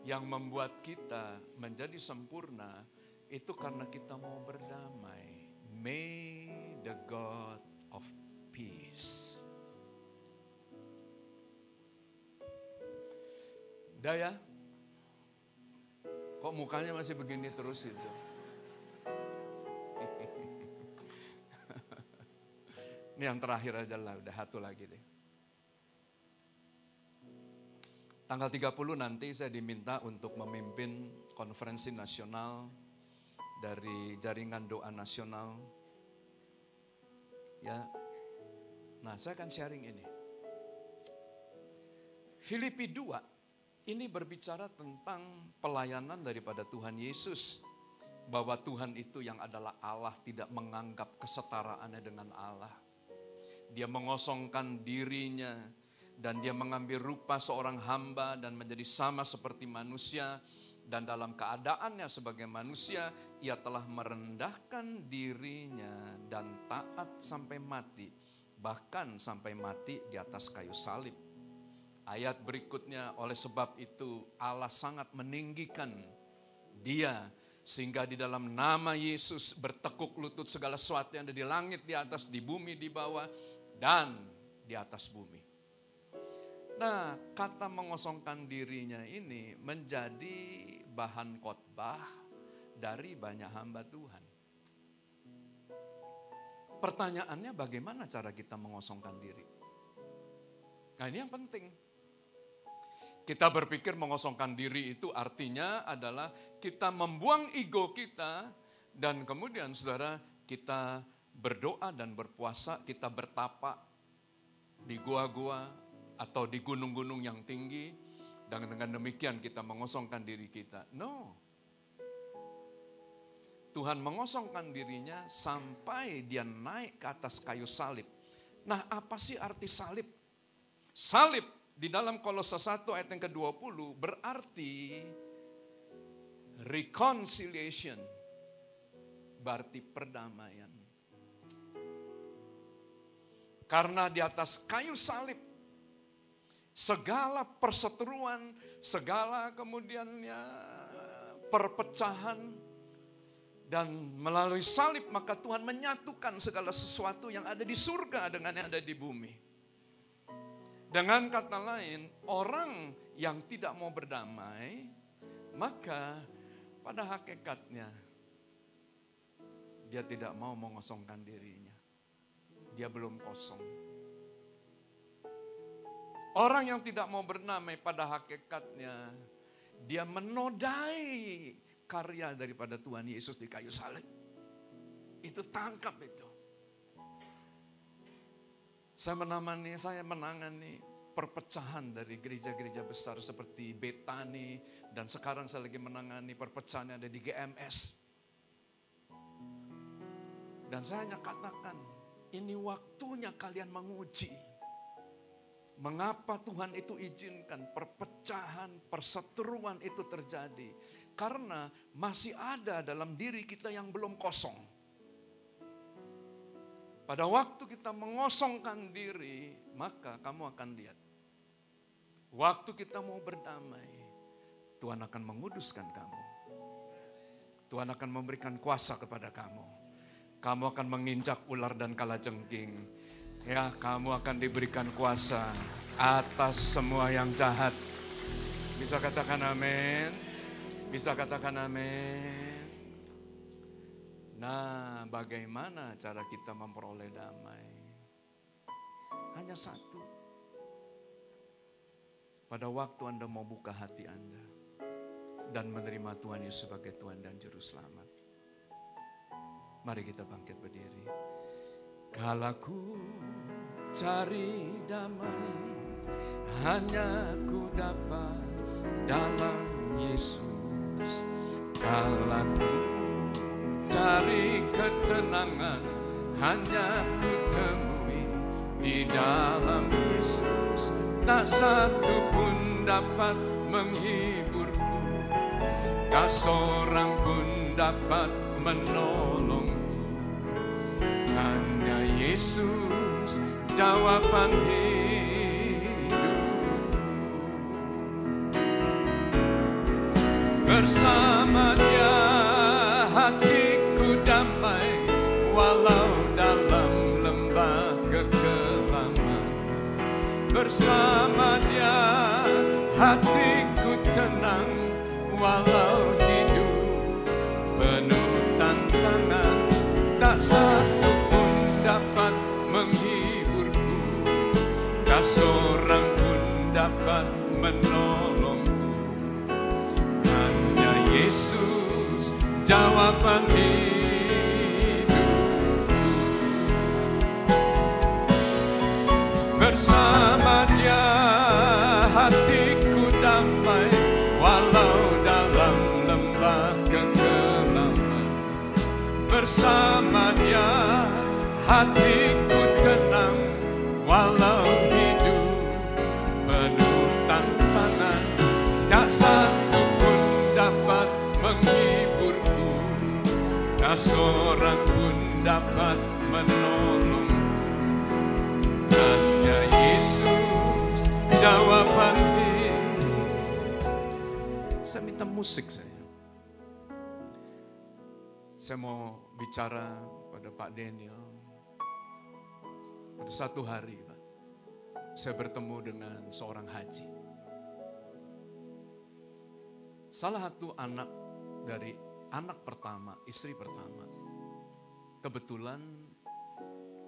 yang membuat kita menjadi sempurna itu karena kita mau berdamai. May the God of peace. Daya, kok mukanya masih begini terus itu? Ini yang terakhir aja lah, udah satu lagi deh. Tanggal 30 nanti saya diminta untuk memimpin konferensi nasional dari Jaringan Doa Nasional. Ya, nah saya akan sharing ini. Filipi 2 ini berbicara tentang pelayanan daripada Tuhan Yesus. Bahwa Tuhan itu yang adalah Allah tidak menganggap kesetaraannya dengan Allah. Dia mengosongkan dirinya dan dia mengambil rupa seorang hamba dan menjadi sama seperti manusia. Dan dalam keadaannya sebagai manusia, ia telah merendahkan dirinya dan taat sampai mati. Bahkan sampai mati di atas kayu salib. Ayat berikutnya, oleh sebab itu Allah sangat meninggikan dia. Sehingga di dalam nama Yesus bertekuk lutut segala sesuatu yang ada di langit, di atas, di bumi, di bawah, dan di atas bumi. Nah, kata mengosongkan dirinya ini menjadi bahan khotbah dari banyak hamba Tuhan. Pertanyaannya, bagaimana cara kita mengosongkan diri? Nah, ini yang penting. Kita berpikir mengosongkan diri itu artinya adalah kita membuang ego kita dan kemudian saudara kita berdoa dan berpuasa, kita bertapa di gua-gua atau di gunung-gunung yang tinggi dan dengan demikian kita mengosongkan diri kita. No. Tuhan mengosongkan dirinya sampai dia naik ke atas kayu salib. Nah, apa sih arti salib? Salib di dalam Kolose 1 ayat yang ke-20 berarti reconciliation berarti perdamaian. Karena di atas kayu salib, segala perseteruan, segala kemudiannya perpecahan, dan melalui salib maka Tuhan menyatukan segala sesuatu yang ada di surga dengan yang ada di bumi. Dengan kata lain, orang yang tidak mau berdamai, maka pada hakikatnya dia tidak mau mengosongkan dirinya. Dia belum kosong. Orang yang tidak mau berdamai pada hakikatnya, dia menodai karya daripada Tuhan Yesus di kayu salib. Itu tangkap itu. Saya menangani perpecahan dari gereja-gereja besar seperti Betani, dan sekarang saya lagi menangani perpecahan yang ada di GMS. Dan saya hanya katakan, ini waktunya kalian menguji. Mengapa Tuhan itu izinkan perpecahan, perseteruan itu terjadi? Karena masih ada dalam diri kita yang belum kosong. Pada waktu kita mengosongkan diri, maka kamu akan lihat. Waktu kita mau berdamai, Tuhan akan menguduskan kamu. Tuhan akan memberikan kuasa kepada kamu. Kamu akan menginjak ular dan kalajengking. Ya, kamu akan diberikan kuasa atas semua yang jahat. Bisa katakan amin? Bisa katakan amin? Nah, bagaimana cara kita memperoleh damai? Hanya satu. Pada waktu Anda mau buka hati Anda dan menerima Tuhan Yesus sebagai Tuhan dan Juru Selamat. Mari kita bangkit berdiri. Kalau ku cari damai, hanya ku dapat dalam Yesus. Kalau ku cari ketenangan, hanya ku temui di dalam Yesus. Tak satu pun dapat menghiburku, tak seorang pun dapat menolongku. Hanya Yesus jawaban hidupku. Bersama Dia hatiku damai, walau dalam lembah kekelaman. Bersama Dia hatiku tenang, walau hidup penuh tantangan. Tak satu pun dapat menghiburku, tak seorang pun dapat menolongku. Hanya Yesus jawaban hidupku. Bersama Dia hatiku damai, walau dalam lembah kekelaman. Bersama Dia hatiku tenang, walau hidup penuh tantangan. Tak satu pun dapat menghiburku, tak seorang pun dapat menolongku. Hanya Yesus jawaban hidup. Saya minta musik saya. Saya mau bicara pada Pak Daniel. Pada satu hari, Pak, saya bertemu dengan seorang haji. Salah satu anak dari anak pertama, istri pertama, kebetulan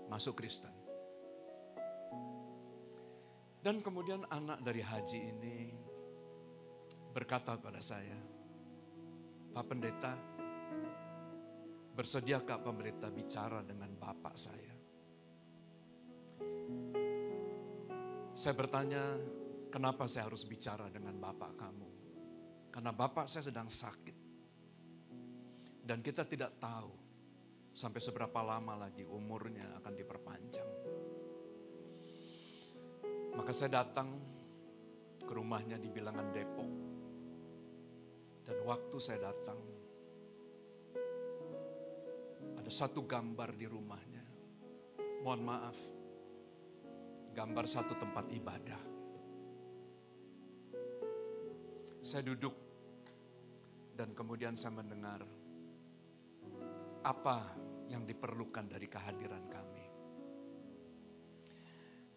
masuk Kristen. Dan kemudian anak dari haji ini berkata pada saya, Pak Pendeta, bersediakah pendeta bicara dengan bapak saya? Saya bertanya, kenapa saya harus bicara dengan bapak kamu? Karena bapak saya sedang sakit. Dan kita tidak tahu sampai seberapa lama lagi umurnya akan diperpanjang. Maka saya datang ke rumahnya di Bilangan Depok. Dan waktu saya datang, ada satu gambar di rumahnya. Mohon maaf, gambar satu tempat ibadah. Saya duduk dan kemudian saya mendengar apa yang diperlukan dari kehadiran kami.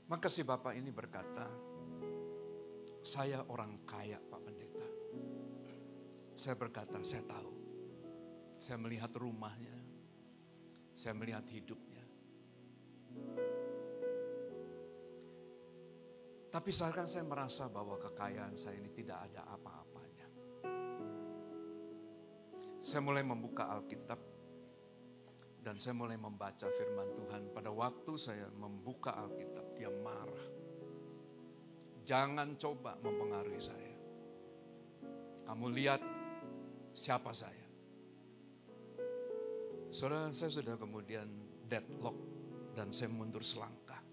Maka si bapak ini berkata, saya orang kaya Pak Pendeta. Saya berkata, saya tahu. Saya melihat rumahnya, saya melihat hidupnya. Tapi sekarang saya merasa bahwa kekayaan saya ini tidak ada apa-apanya. Saya mulai membuka Alkitab dan saya mulai membaca firman Tuhan. Pada waktu saya membuka Alkitab, dia marah. Jangan coba mempengaruhi saya. Kamu lihat siapa saya. Saudara, saya sudah kemudian deadlock dan saya mundur selangkah.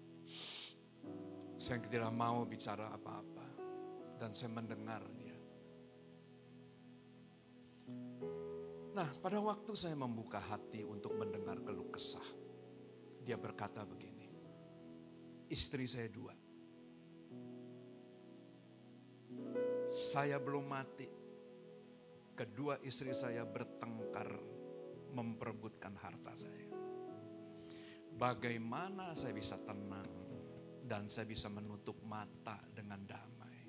Saya tidak mau bicara apa-apa dan saya mendengar dia. Nah, pada waktu saya membuka hati untuk mendengar keluh kesah, dia berkata begini, istri saya 2. Saya belum mati. Kedua istri saya bertengkar memperebutkan harta saya. Bagaimana saya bisa tenang dan saya bisa menutup mata dengan damai?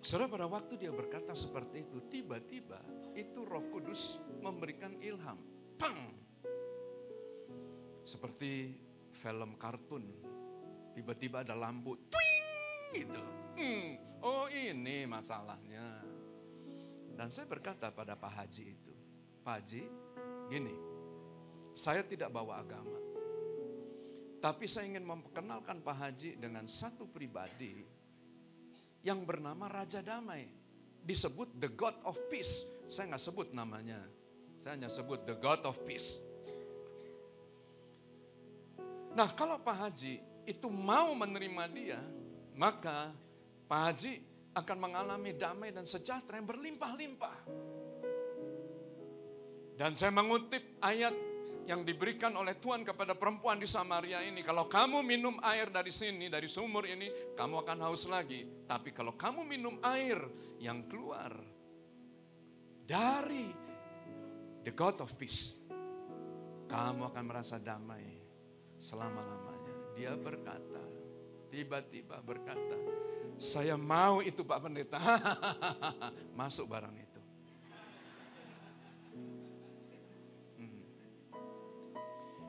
Saudara, pada waktu dia berkata seperti itu, tiba-tiba itu Roh Kudus memberikan ilham. Pang! Seperti film kartun, tiba-tiba ada lampu, twing! Gitu. Oh, ini masalahnya. Dan saya berkata pada Pak Haji itu, Pak Haji, gini, saya tidak bawa agama. Tapi saya ingin memperkenalkan Pak Haji dengan satu pribadi yang bernama Raja Damai. Disebut The God of Peace. Saya nggak sebut namanya. Saya hanya sebut The God of Peace. Nah, kalau Pak Haji itu mau menerima dia, maka Pak Haji akan mengalami damai dan sejahtera yang berlimpah-limpah. Dan saya mengutip ayat yang diberikan oleh Tuhan kepada perempuan di Samaria ini. Kalau kamu minum air dari sini, dari sumur ini, kamu akan haus lagi. Tapi kalau kamu minum air yang keluar dari the God of Peace, kamu akan merasa damai selama-lamanya. Dia berkata, tiba-tiba berkata, saya mau itu Pak Pendeta. Masuk barang itu.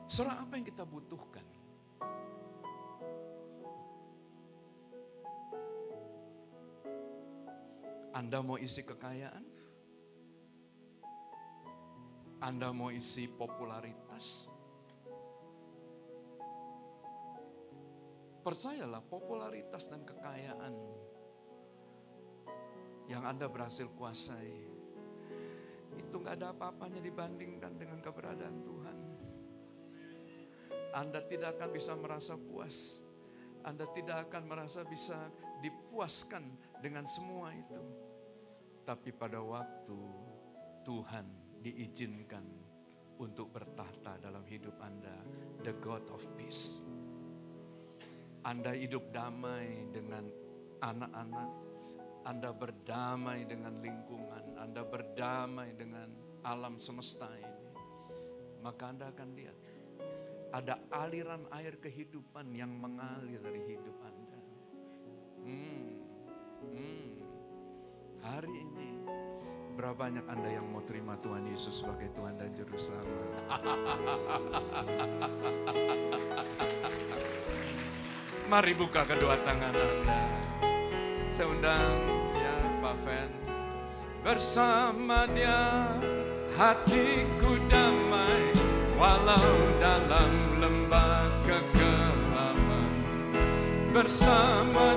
Saudara, apa yang kita butuhkan? Anda mau isi kekayaan? Anda mau isi popularitas? Percayalah, popularitas dan kekayaan yang Anda berhasil kuasai, itu gak ada apa-apanya dibandingkan dengan keberadaan Tuhan. Anda tidak akan bisa merasa puas. Anda tidak akan merasa bisa dipuaskan dengan semua itu. Tapi pada waktu Tuhan diizinkan untuk bertahta dalam hidup Anda, the God of Peace. Anda hidup damai dengan anak-anak, Anda berdamai dengan lingkungan, Anda berdamai dengan alam semesta ini. Maka Anda akan lihat, ada aliran air kehidupan yang mengalir dari hidup Anda. Hari ini, berapa banyak Anda yang mau terima Tuhan Yesus sebagai Tuhan dan Juru Selamat? Mari buka kedua tangan Anda. Saya undang ya Pak Fen. Bersama dia hatiku damai, walau dalam lembah kekelaman. Bersama